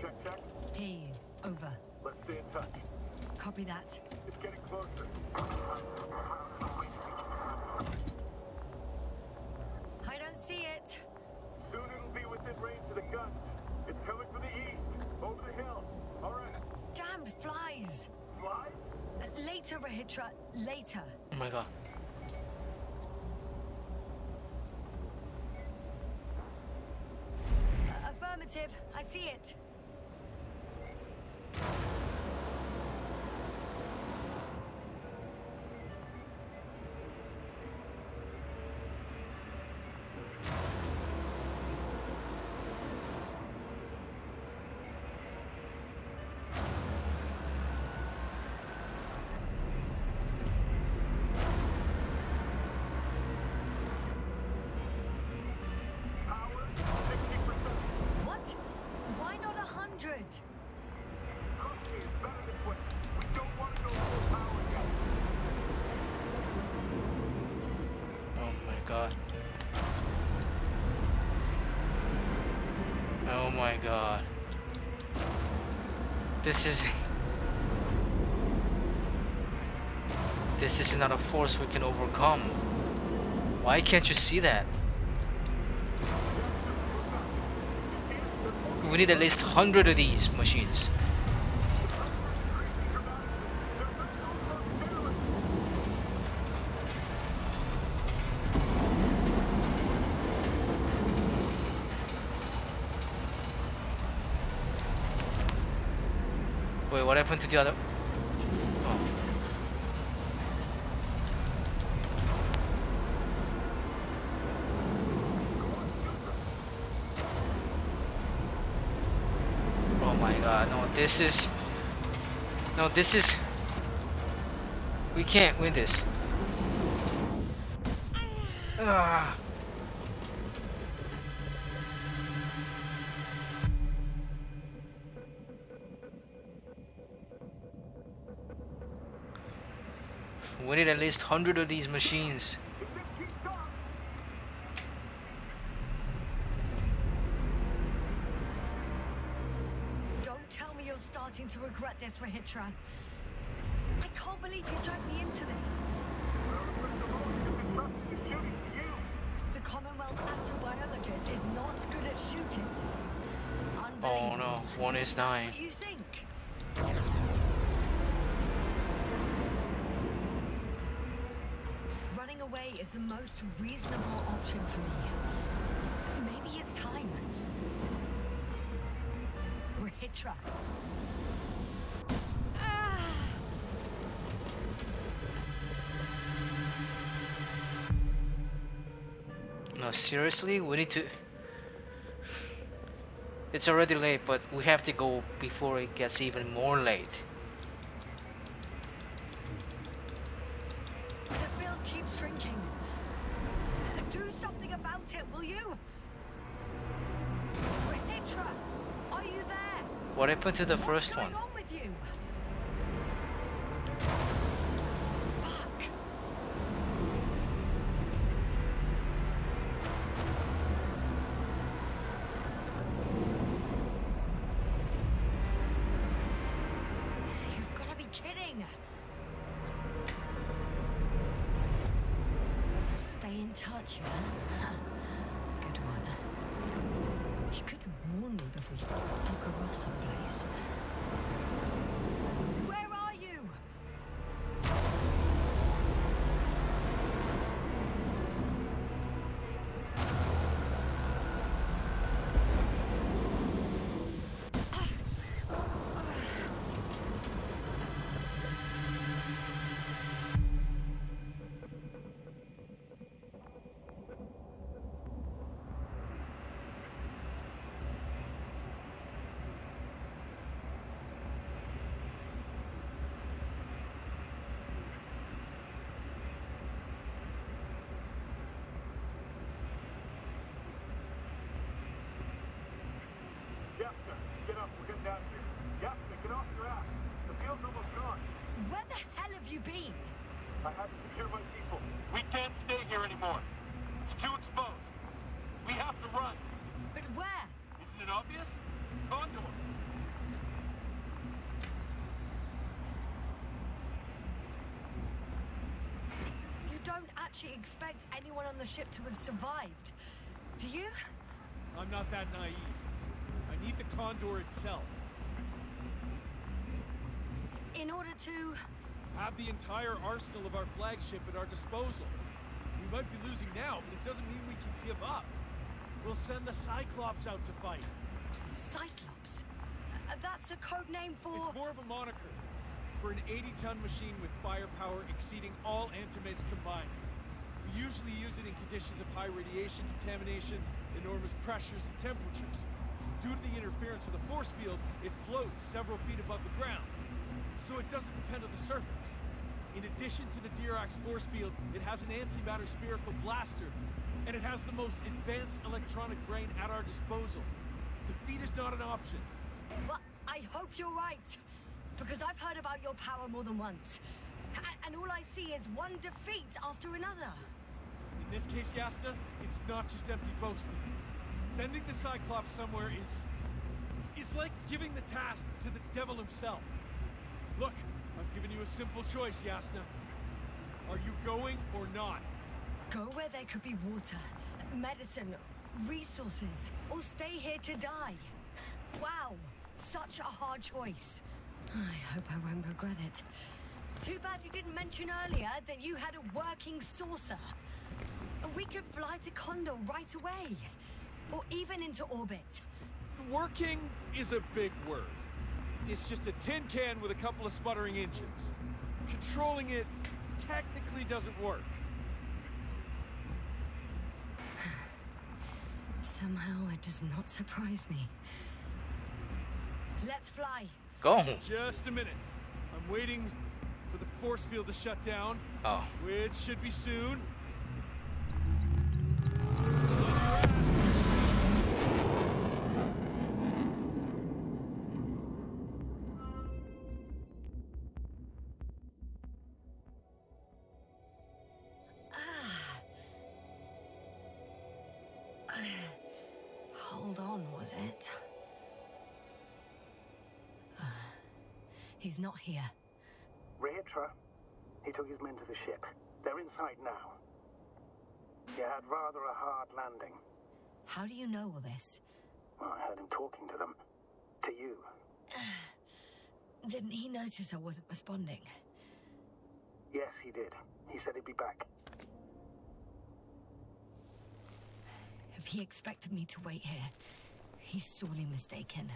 Check, check. Hear you. Over. Let's stay in touch. Copy that. It's getting closer. I don't see it. Soon it'll be within range of the guns. It's coming from the east, over the hill. All right. Damned flies! Flies? Later, Rahitra. Later. Oh my god. Affirmative. I see it. Power, 60%. What? Why not 100? Trust me, it's better this way. We don't want to go full power yet. Oh my god. Oh my god. This is not a force we can overcome. Why can't you see that? We need at least 100 of these machines. Wait, what happened to the other? Oh. Oh my god, no, this is... No, this is... We can't win this. Ah. We need at least 100 of these machines. If this keeps up, Don't tell me you're starting to regret this, Rahitra. I can't believe you dragged me into this. the shooting to you. The Commonwealth astrobiologist is not good at shooting. Oh no, one is dying. What do you think? running away is the most reasonable option for me. Maybe it's time. Rahitra. No, seriously, we need to. It's already late, but we have to go before it gets even more late. The field keeps shrinking. Do something about it, will you? Rahitra, are you there? What happened to the first What's one? going on with you? Fuck. You've got to be kidding. Stay in touch, yeah? Good one. You could warn me before you took her off someplace. Where are you? Yasna, get up. We're getting out of here. Yasna, get off your ass. The field's almost gone. Where the hell have you been? I had to secure my people. We can't stay here anymore. It's too exposed. We have to run. But where? Isn't it obvious? Condor. You don't actually expect anyone on the ship to have survived, do you? I'm not that naive. I need the Condor itself. In order to... Have the entire arsenal of our flagship at our disposal. We might be losing now, but it doesn't mean we can give up. We'll send the Cyclops out to fight. Cyclops? That's a code name for... It's more of a moniker for an 80-ton machine with firepower exceeding all Antimeds combined. We usually use it in conditions of high radiation contamination, enormous pressures and temperatures. Due to the interference of the force field, it floats several feet above the ground, so it doesn't depend on the surface. In addition to the Dirac's force field, it has an antimatter spherical blaster, and it has the most advanced electronic brain at our disposal. Defeat is not an option. Well, I hope you're right, because I've heard about your power more than once. And all I see is one defeat after another. In this case, Yasna, it's not just empty boasting. Sending the Cyclops somewhere is like giving the task to the devil himself. Look, I've given you a simple choice, Yasna. Are you going or not? Go where there could be water, medicine, resources, or stay here to die. Wow, such a hard choice. I hope I won't regret it. Too bad you didn't mention earlier that you had a working saucer. We could fly to Condor right away, or even into orbit. Working is a big word. It's just a tin can with a couple of sputtering engines. Controlling it technically doesn't work. Somehow it does not surprise me. Let's fly. Go. Just a minute. I'm waiting for the force field to shut down. Oh. Which should be soon. Hold on, was it? He's not here. Rahitra, he took his men to the ship. They're inside now. He had rather a hard landing. How do you know all this? Well, I heard him talking to them. To you. Didn't he notice I wasn't responding? Yes, he did. He said he'd be back. If he expected me to wait here, he's sorely mistaken.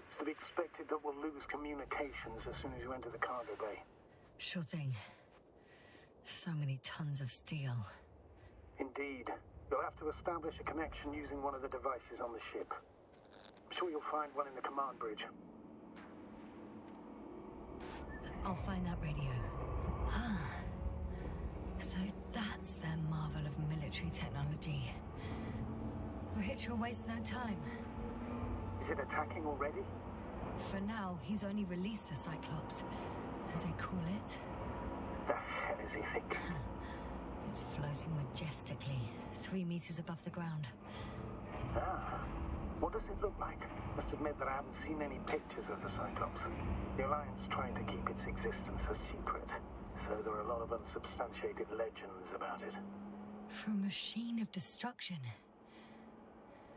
It's to be expected that we'll lose communications as soon as you enter the cargo bay. Sure thing. So many tons of steel. Indeed. You'll have to establish a connection using one of the devices on the ship. I'm sure you'll find one in the command bridge. I'll find that radio. Ah. So that's their marvel of military technology. Rahitra wastes no time. Is it attacking already? For now, he's only released the Cyclops, as they call it. The hell is he thinking? It's floating majestically, 3 meters above the ground. Ah. What does it look like? Must admit that I haven't seen any pictures of the Cyclops. The Alliance trying to keep its existence a secret, so there are a lot of unsubstantiated legends about it. For a machine of destruction.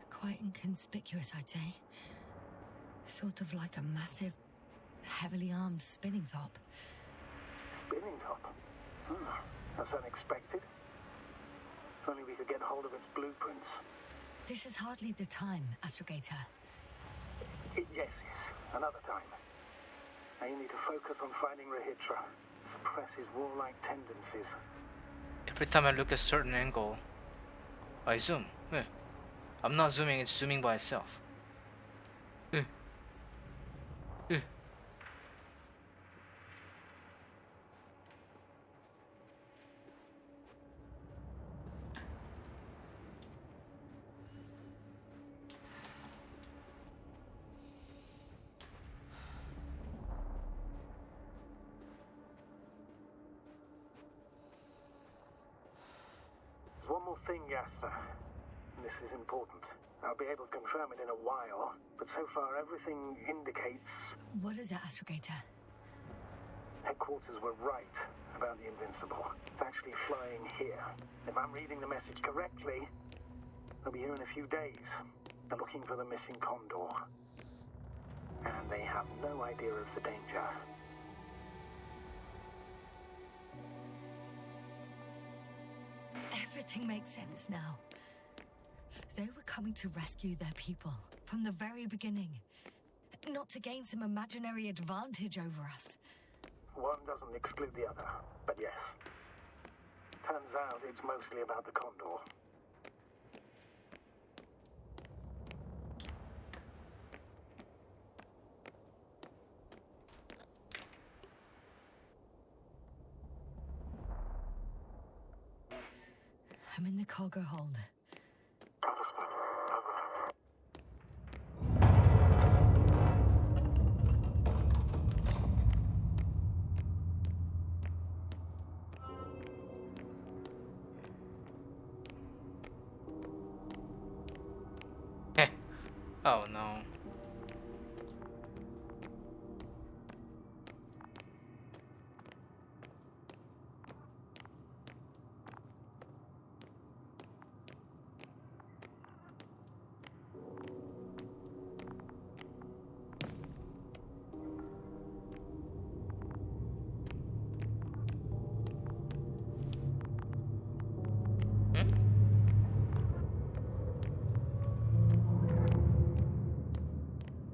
Quite inconspicuous, I'd say. Sort of like a massive, heavily armed spinning top. Spinning top? That's unexpected. If only we could get hold of its blueprints. This is hardly the time, Astrogator. Yes. Another time. Now you need to focus on finding Rahitra. Suppress his warlike tendencies. Every time I look at a certain angle, I zoom. I'm not zooming, it's zooming by itself. There's one more thing, Yasta. This is important. I'll be able to confirm it in a while, but so far everything indicates... What is it, Astrogator? Headquarters were right about the Invincible. It's actually flying here. If I'm reading the message correctly, they'll be here in a few days. They're looking for the missing Condor. And they have no idea of the danger. Everything makes sense now. They were coming to rescue their people from the very beginning. Not to gain some imaginary advantage over us. One doesn't exclude the other, but yes. Turns out it's mostly about the Condor. I'm in the cargo hold. Understood. Over. Oh no.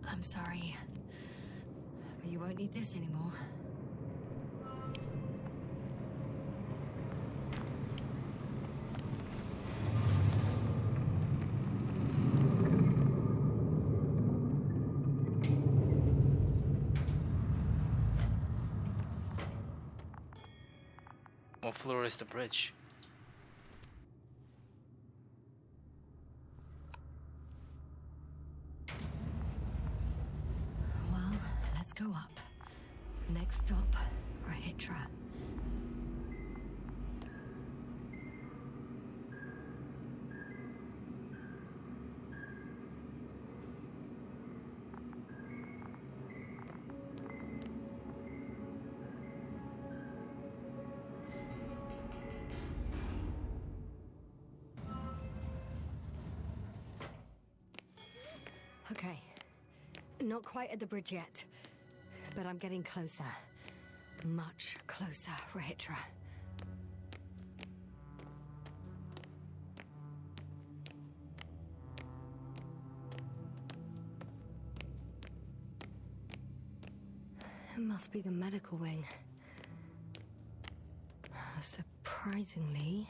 I'm sorry, but you won't need this anymore. What floor is the bridge? Well, let's go up. Next stop, Rahitra. Okay. Not quite at the bridge yet, but I'm getting closer. Much closer, Rahitra. It must be the medical wing. Surprisingly,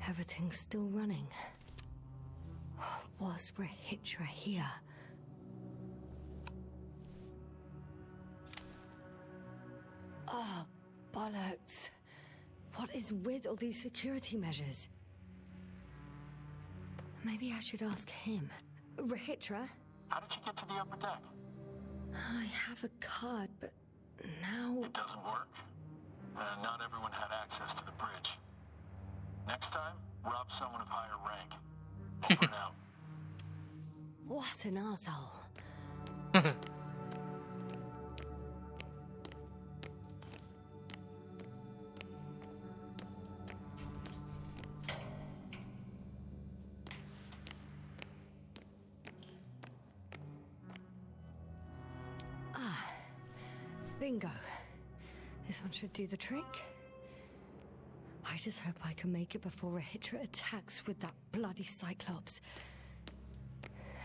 everything's still running. Was Rahitra here? Oh, bollocks. What is with all these security measures? Maybe I should ask him. Rahitra? How did you get to the upper deck? I have a card, but now... It doesn't work? Not everyone had access to the bridge. Next time, rob someone of higher rank. Over and out. What an asshole. Bingo. This one should do the trick. I just hope I can make it before Rahitra attacks with that bloody Cyclops.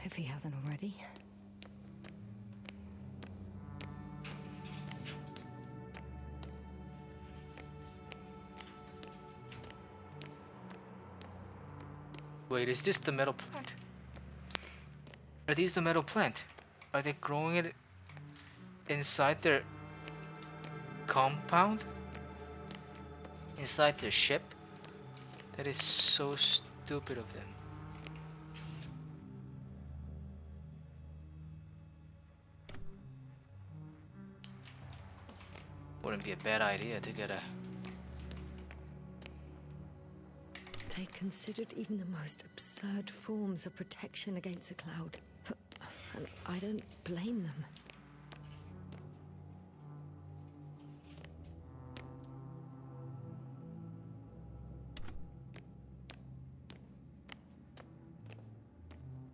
If he hasn't already. Wait, is this the metal plant? Are these the metal plant? Are they growing it inside their compound? Inside their ship? That is so stupid of them. Wouldn't be a bad idea to get a... They considered even the most absurd forms of protection against a cloud. And I don't blame them.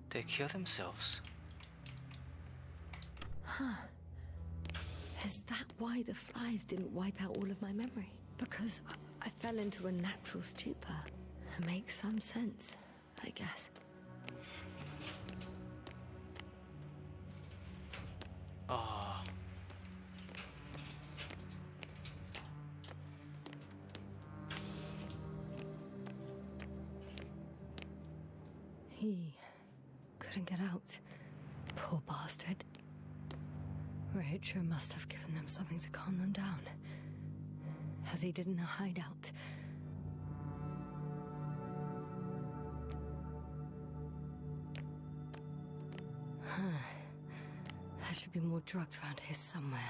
They kill themselves. Huh. Is that why the flies didn't wipe out all of my memory? Because I fell into a natural stupor. It makes some sense, I guess. Oh. He couldn't get out. Poor bastard. Rahitra must have given them something to calm them down. Has he did in a hideout? There should be more drugs around here somewhere.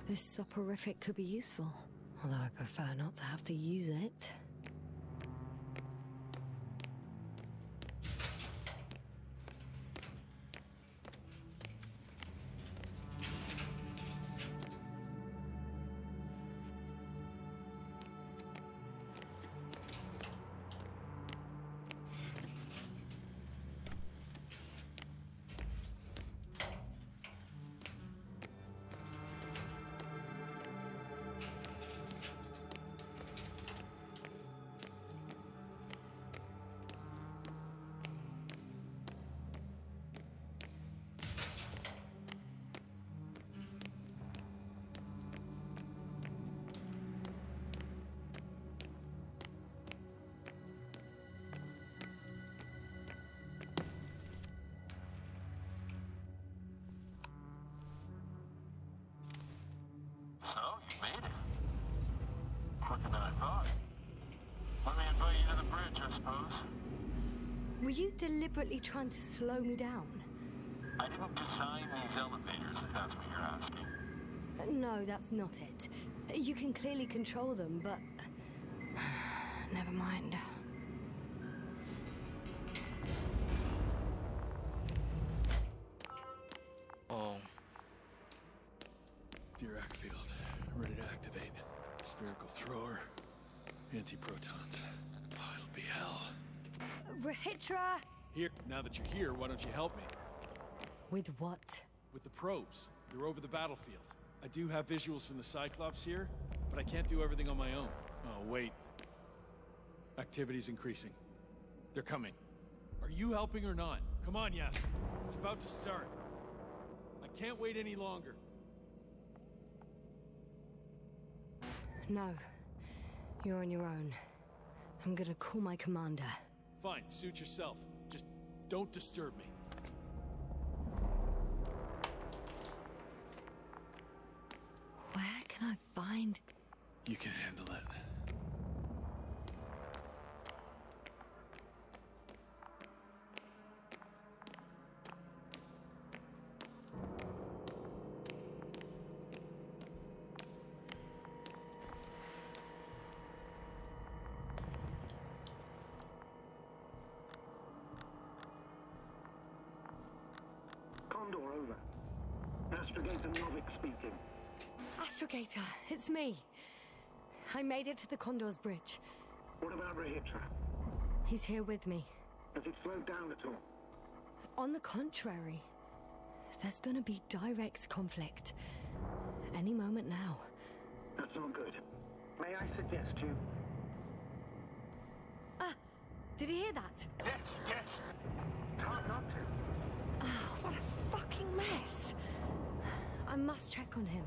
This soporific could be useful, although I prefer not to have to use it. Were you deliberately trying to slow me down? I didn't design these elevators, if that's what you're asking. No, that's not it. You can clearly control them, but... never mind. Oh. Dirac field, ready to activate. Spherical thrower. Anti-protons. Oh, it'll be hell. Rahitra! Here, now that you're here, why don't you help me? With what? With the probes. They're over the battlefield. I do have visuals from the Cyclops here, but I can't do everything on my own. Oh, wait. Activity's increasing. They're coming. Are you helping or not? Come on, Yasmin. It's about to start. I can't wait any longer. No. You're on your own. I'm gonna call my commander. Fine, suit yourself. Just don't disturb me. Where can I find... You can handle it. Condor over. Astrogator Novik speaking. Astrogator, it's me. I made it to the Condor's bridge. What about Rahitra? He's here with me. Has it slowed down at all? On the contrary, there's gonna be direct conflict. Any moment now. That's not good. May I suggest you... Ah! Did you hear that? Yes, yes. It's hard not to. Ah, what a fucking mess. I must check on him.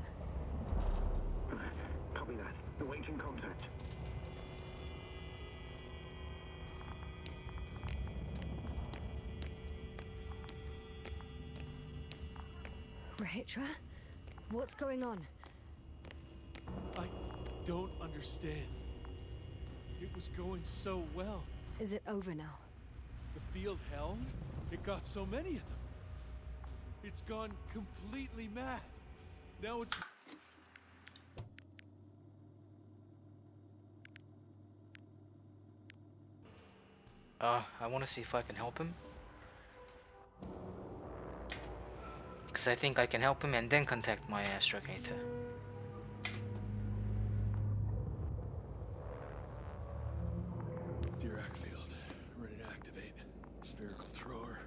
Copy that. Awaiting contact. Rahitra? What's going on? I don't understand. It was going so well. Is it over now? The field held? It got so many of them. It's gone completely mad. Now it's... I want to see if I can help him. Because I think I can help him and then contact my astrogator. Dirac field. Ready to activate. Spherical thrower.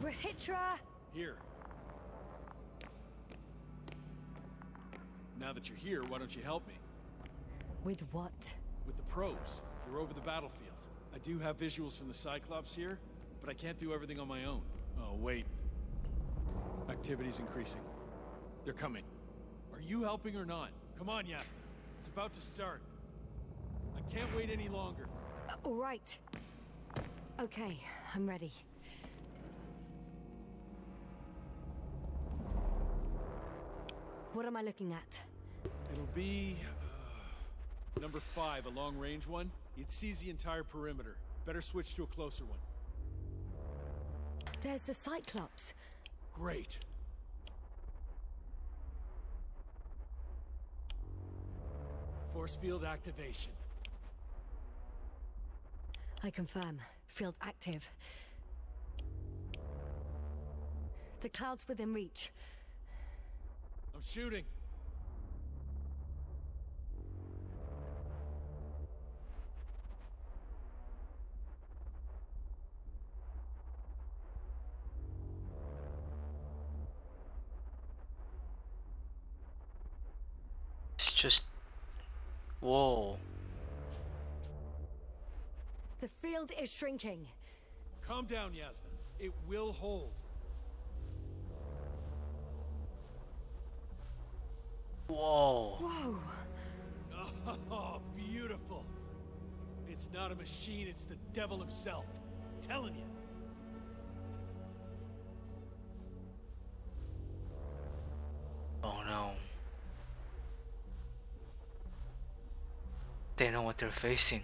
Rahitra! Here. Now that you're here, why don't you help me? With what? With the probes. They're over the battlefield. I do have visuals from the Cyclops here, but I can't do everything on my own. Oh, wait. Activity's increasing. They're coming. Are you helping or not? Come on, Yasmin. It's about to start. I can't wait any longer. All right. Okay, I'm ready. What am I looking at? It'll be... number 5, a long-range one. It sees the entire perimeter. Better switch to a closer one. There's the Cyclops. Great. Force field activation. I confirm. Field active. The cloud's within reach. I'm shooting. It's just... Whoa. The field is shrinking. Calm down, Yasmin. It will hold. Whoa. Whoa! Oh, beautiful. It's not a machine, it's the devil himself. I'm telling you. Oh no. They know what they're facing.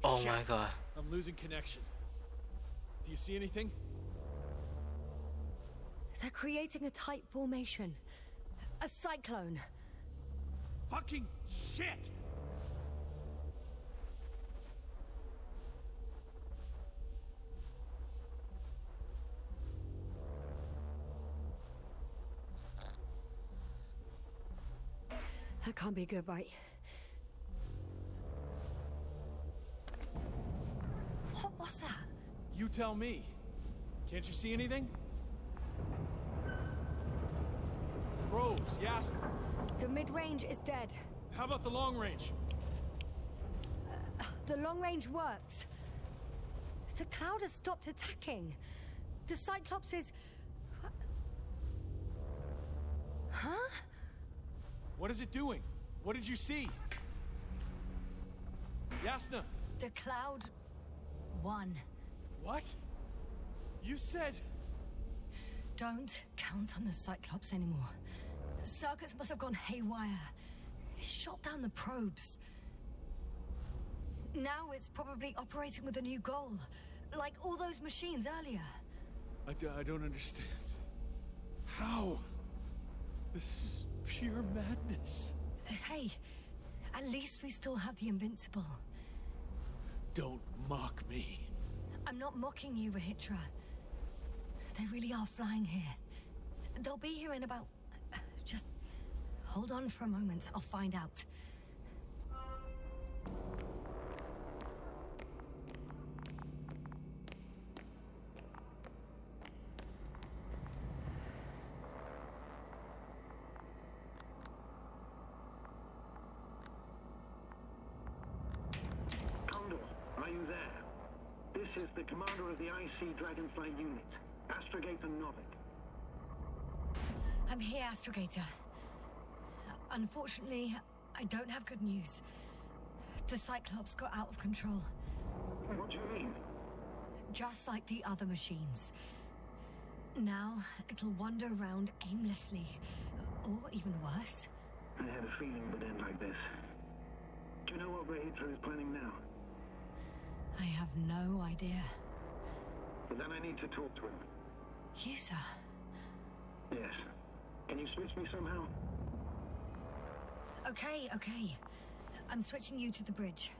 Oh Shit. my god. I'm losing connection. Do you see anything? They're creating a tight formation. A cyclone. Fucking shit! That can't be good, right? What was that? You tell me. Can't you see anything? Probes, yes. The mid-range is dead. How about the long range? The long range works. The cloud has stopped attacking. The Cyclops is... Huh? What is it doing? What did you see? Yasna! The cloud won. What? You said... Don't count on the Cyclops anymore. The circuits must have gone haywire. It shot down the probes. Now it's probably operating with a new goal. Like all those machines earlier. I don't understand. How? This is pure madness. Hey, at least we still have the Invincible. Don't mock me. I'm not mocking you, Rahitra. They really are flying here. They'll be here in about... Just hold on for a moment. I'll find out. Condor, are you there? This is the commander of the IC Dragonfly unit, Astrogator Novik. I'm here, Astrogator. Unfortunately, I don't have good news. The Cyclops got out of control. What do you mean? Just like the other machines. Now, it'll wander around aimlessly. Or even worse. I had a feeling it would end like this. Do you know what Rahitra is planning now? I have no idea. But then I need to talk to him. You, sir? Yes. Can you switch me somehow? Okay. I'm switching you to the bridge.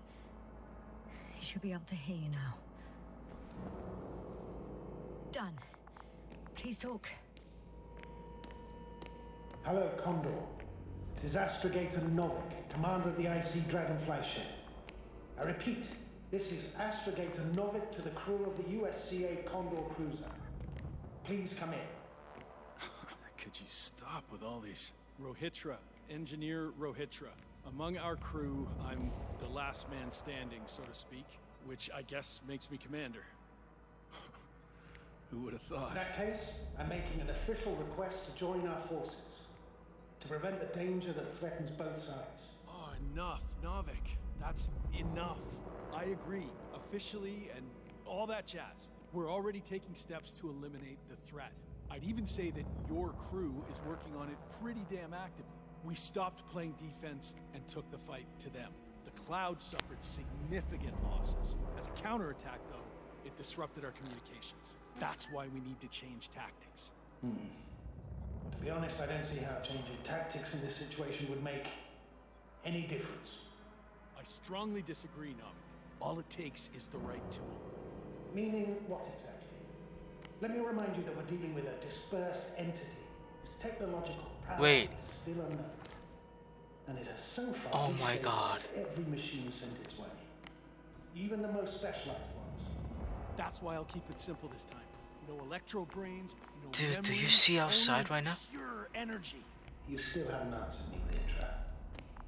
He should be able to hear you now. Done. Please talk. Hello, Condor. This is Astrogator Novik, commander of the IC Dragonfly ship. I repeat, this is Astrogator Novik to the crew of the USCA Condor cruiser. Please come in. Could you stop with all these? Rohitra, Engineer Rohitra. Among our crew, I'm the last man standing, so to speak, which I guess makes me commander. Who would have thought? In that case, I'm making an official request to join our forces, to prevent the danger that threatens both sides. Oh, enough, Novik. That's enough. I agree, officially and all that jazz. We're already taking steps to eliminate the threat. I'd even say that your crew is working on it pretty damn actively. We stopped playing defense and took the fight to them. The Cloud suffered significant losses. As a counterattack, though, it disrupted our communications. That's why we need to change tactics. Well, to be honest, I don't see how changing tactics in this situation would make any difference. I strongly disagree, Novik. All it takes is the right tool. Meaning what exactly? Let me remind you that we're dealing with a dispersed entity whose technological power is still unknown. And it has so far Oh my God. every machine sent its way. Even the most specialized ones. That's why I'll keep it simple this time. No electro brains, no Dude, memory, do you see outside only right now? pure energy. You still haven't answered me, Rahitra.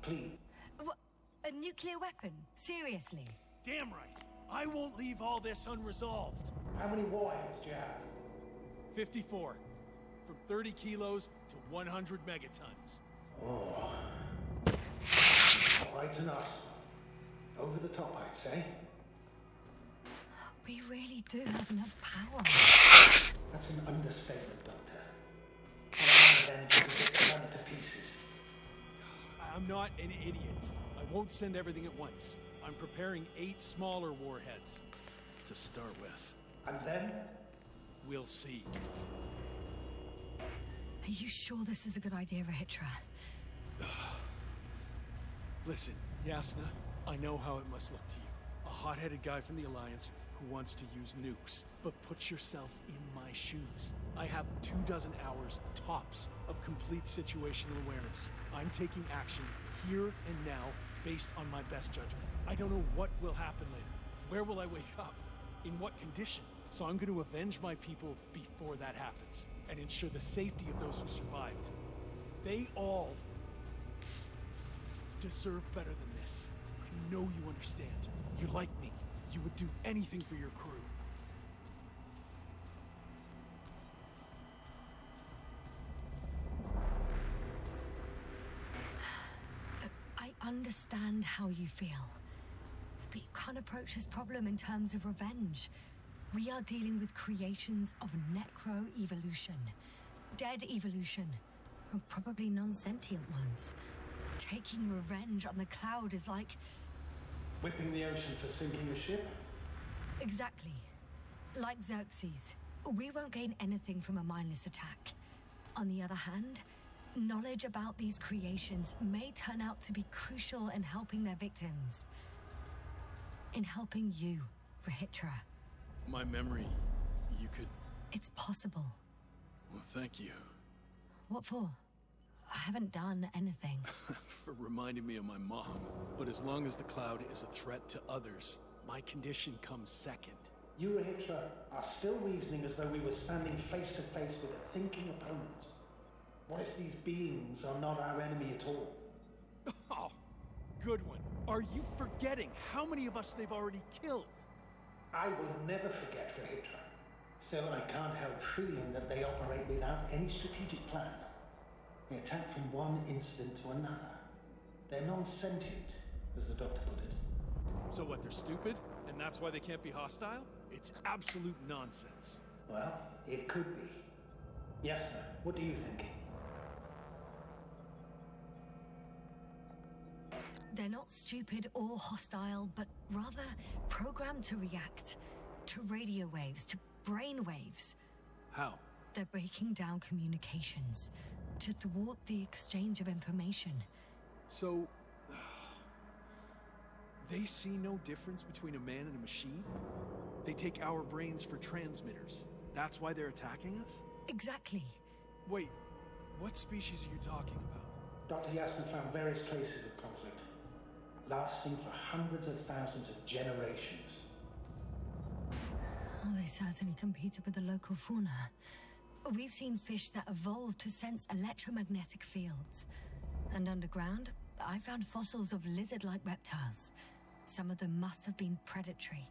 Please. What? A nuclear weapon? Seriously? Damn right. I won't leave all this unresolved. How many warheads do you have? 54. From 30 kilos to 100 megatons. Oh. Quite an arsenal. Over the top, I'd say. We really do have enough power. That's an understatement, Doctor. How long then does it get run to pieces? I'm not an idiot. I won't send everything at once. I'm preparing 8 smaller warheads to start with. And then? We'll see. Are you sure this is a good idea, Rahitra? Listen, Yasna, I know how it must look to you. A hot-headed guy from the Alliance who wants to use nukes, but put yourself in my shoes. I have 24 hours tops of complete situational awareness. I'm taking action here and now based on my best judgment. I don't know what will happen later. Where will I wake up? In what condition? So I'm going to avenge my people before that happens and ensure the safety of those who survived. They all deserve better than this. I know you understand. You're like me. You would do anything for your crew. I understand how you feel. But you can't approach this problem in terms of revenge. We are dealing with creations of necro-evolution. Dead evolution. And probably non-sentient ones. Taking revenge on the cloud is like... Whipping the ocean for sinking a ship? Exactly. Like Xerxes. We won't gain anything from a mindless attack. On the other hand, knowledge about these creations may turn out to be crucial in helping their victims. In helping you, Rahitra. My memory, you could... It's possible. Well, thank you. What for? I haven't done anything. For reminding me of my mom. But as long as the cloud is a threat to others, my condition comes second. You, Rahitra, are still reasoning as though we were standing face to face with a thinking opponent. What if these beings are not our enemy at all? Oh, good one. Are you forgetting how many of us they've already killed? I will never forget, Rahitra. Still, I can't help feeling that they operate without any strategic plan. They attack from one incident to another. They're non-sentient, as the doctor put it. So what, they're stupid? And that's why they can't be hostile? It's absolute nonsense. Well, it could be. Yes, sir. What do you think? They're not stupid or hostile, but rather programmed to react. To radio waves, to brain waves. How? They're breaking down communications. To thwart the exchange of information. So... they see no difference between a man and a machine? They take our brains for transmitters. That's why they're attacking us? Exactly. Wait, what species are you talking about? Dr. Yasna found various traces of conflict, lasting for hundreds of thousands of generations. Oh, they certainly competed with the local fauna. We've seen fish that evolved to sense electromagnetic fields. And underground, I found fossils of lizard-like reptiles. Some of them must have been predatory.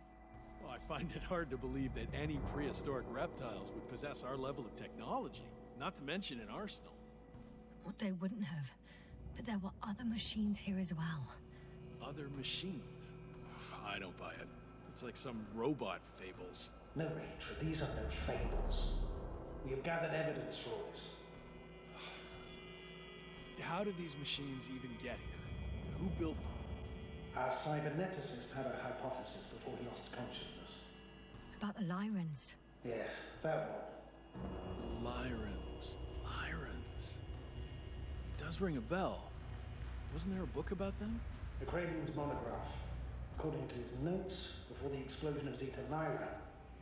Well, I find it hard to believe that any prehistoric reptiles would possess our level of technology, not to mention an arsenal. Well, they wouldn't have. But there were other machines here as well. Other machines? I don't buy it. It's like some robot fables. No, Rachel, these are no fables. We have gathered evidence for all this. How did these machines even get here? Who built them? Our cyberneticist had a hypothesis before he lost consciousness. About the Lyrans. Yes, that one. Lyrans. It does ring a bell. Wasn't there a book about them? The Craven's monograph. According to his notes, before the explosion of Zeta Lyra,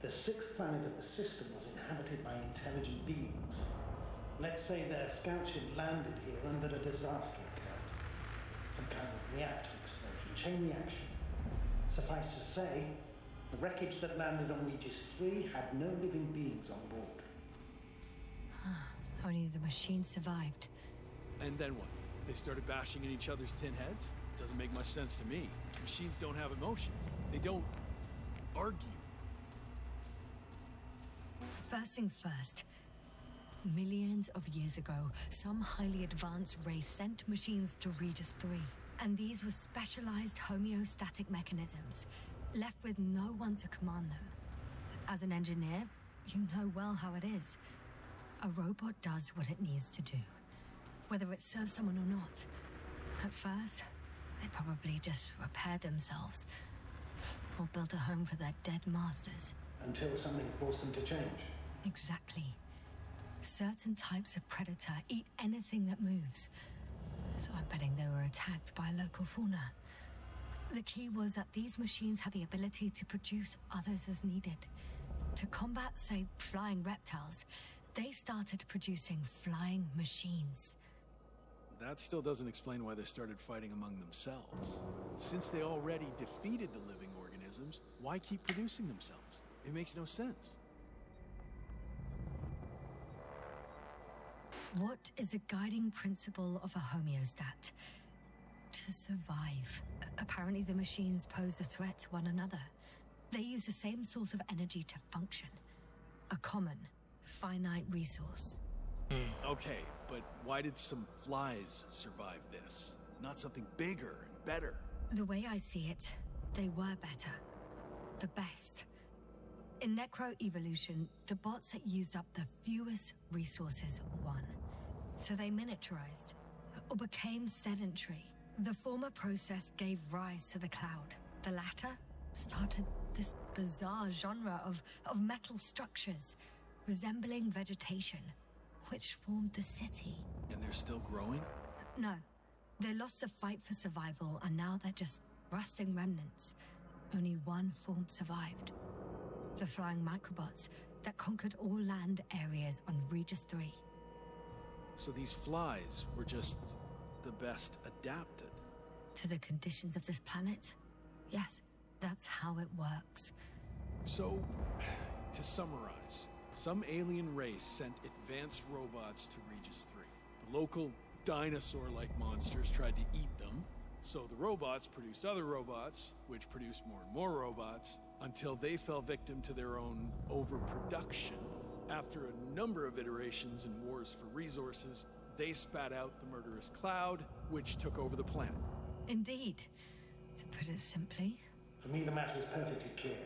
the sixth planet of the system was inhabited by intelligent beings. Let's say their scout ship landed here and that a disaster occurred. Some kind of reactor explosion, chain reaction. Suffice to say, the wreckage that landed on Regis 3 had no living beings on board. Only the machine survived. And then what? They started bashing in each other's tin heads? Doesn't make much sense to me. Machines don't have emotions. They don't argue. First things first. Millions of years ago, some highly advanced race sent machines to Regis 3. And these were specialized homeostatic mechanisms, left with no one to command them. As an engineer, you know well how it is. A robot does what it needs to do, whether it serves someone or not. At first, they probably just repaired themselves, or built a home for their dead masters. Until something forced them to change. Exactly. Certain types of predator eat anything that moves. So I'm betting they were attacked by local fauna. The key was that these machines had the ability to produce others as needed. To combat, say, flying reptiles, they started producing flying machines. That still doesn't explain why they started fighting among themselves. Since they already defeated the living organisms, why keep producing themselves? It makes no sense. What is a guiding principle of a homeostat? To survive. Apparently the machines pose a threat to one another. They use the same source of energy to function. A common, finite resource. Okay, but why did some flies survive this? Not something bigger and better. The way I see it, they were better. The best. In necroevolution, the bots that used up the fewest resources won. So they miniaturized, or became sedentary. The former process gave rise to the cloud. The latter started this bizarre genre of metal structures, resembling vegetation, which formed the city. And they're still growing? No. They lost the fight for survival, and now they're just rusting remnants. Only one form survived. The flying microbots that conquered all land areas on Regis 3. So these flies were just the best adapted. To the conditions of this planet? Yes, that's how it works. So, to summarize, some alien race sent advanced robots to Regis 3. The local dinosaur-like monsters tried to eat them, so the robots produced other robots, which produced more and more robots, until they fell victim to their own overproduction. After a number of iterations and wars for resources, they spat out the murderous cloud, which took over the planet. Indeed. To put it simply... For me, the matter is perfectly clear.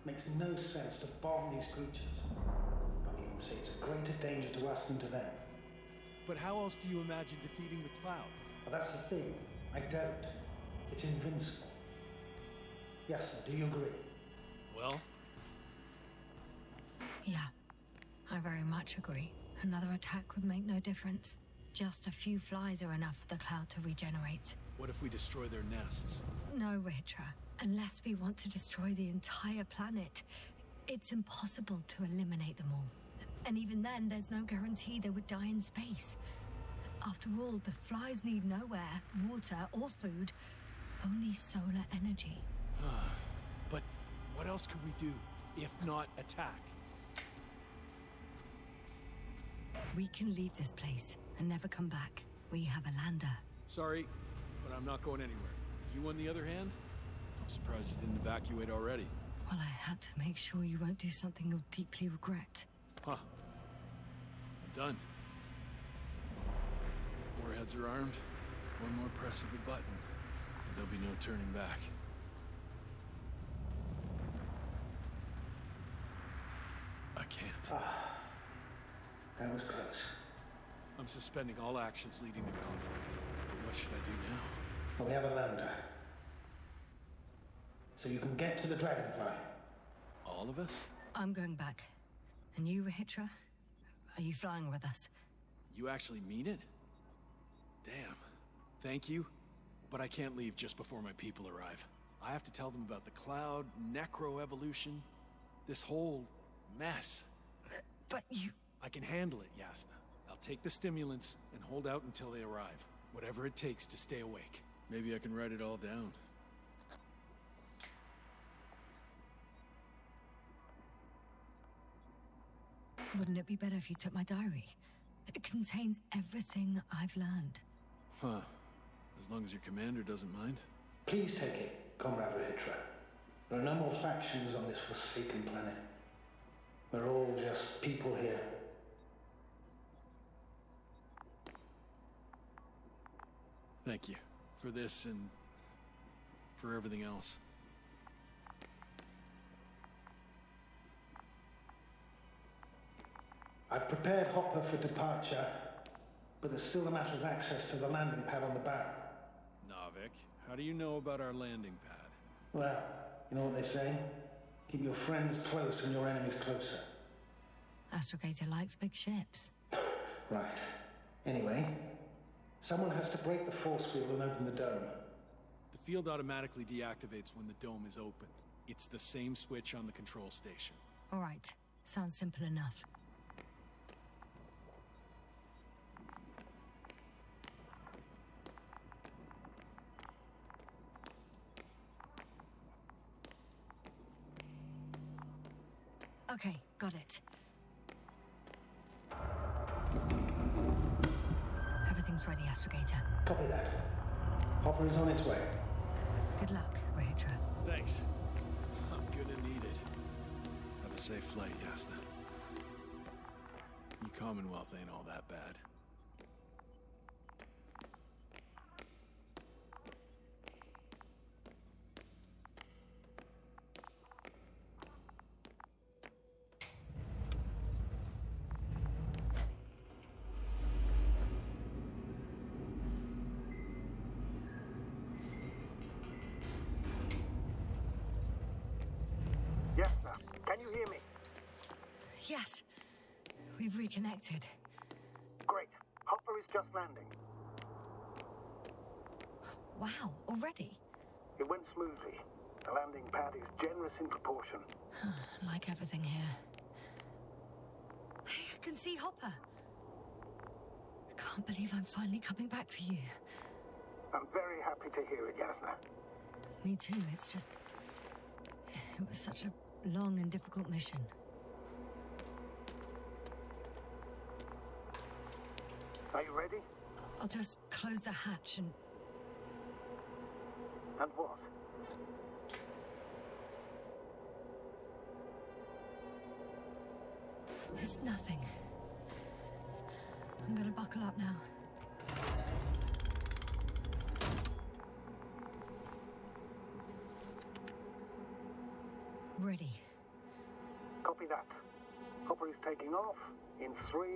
Makes no sense to bomb these creatures. I'll even say it's a greater danger to us than to them. But how else do you imagine defeating the cloud? But that's the thing. I don't. It's invincible. Yes, sir. Do you agree? Well, Yeah, I very much agree. Another attack would make no difference. Just a few flies are enough for the cloud to regenerate. what if we destroy their nests? No, Ritra. Unless we want to destroy the entire planet, it's impossible to eliminate them all. And even then, there's no guarantee they would die in space. After all, the flies need nowhere, water, or food, only solar energy. But what else could we do, if not attack? We can leave this place and never come back. We have a lander. Sorry, but I'm not going anywhere. You, on the other hand? I'm surprised you didn't evacuate already. Well, I had to make sure you won't do something you'll deeply regret. Huh. I'm done. Warheads are armed. One more press of a button, and there'll be no turning back. I can't. That was close. I'm suspending all actions leading to conflict. But what should I do now? Well, we have a lander. So you can get to the Dragonfly. All of us? I'm going back. And you, Rahitra? Are you flying with us? You actually mean it? Damn. Thank you, but I can't leave just before my people arrive. I have to tell them about the cloud, necroevolution, this whole mess. But you... I can handle it, Yasna. I'll take the stimulants and hold out until they arrive. Whatever it takes to stay awake. Maybe I can write it all down. Wouldn't it be better if you took my diary? It contains everything I've learned. Huh. As long as your commander doesn't mind. Please take it, Comrade Rahitra. There are no more factions on this forsaken planet. We're all just people here. Thank you. For this and for everything else. I've prepared Hopper for departure, but there's still a matter of access to the landing pad on the bow. Navik, how do you know about our landing pad? Well, you know what they say? Keep your friends close and your enemies closer. Astrogator likes big ships. Right. Anyway, someone has to break the force field and open the dome. The field automatically deactivates when the dome is open. It's the same switch on the control station. All right. Sounds simple enough. Okay, got it. Everything's ready, Astrogator. Copy that. Hopper is on its way. Good luck, Rahitra. Thanks. I'm gonna need it. Have a safe flight, Yasna. Your Commonwealth ain't all that bad. Yasna, can you hear me? Yes. We've reconnected. Great. Hopper is just landing. Wow, already? It went smoothly. The landing pad is generous in proportion. Like everything here. Hey, I can see Hopper. I can't believe I'm finally coming back to you. I'm very happy to hear it, Yasna. Me too, it's just... It was such a long and difficult mission. Are you ready? I'll just close the hatch and... And what? It's nothing. I'm gonna buckle up now. Ready. Copy that. Hopper is taking off in 3,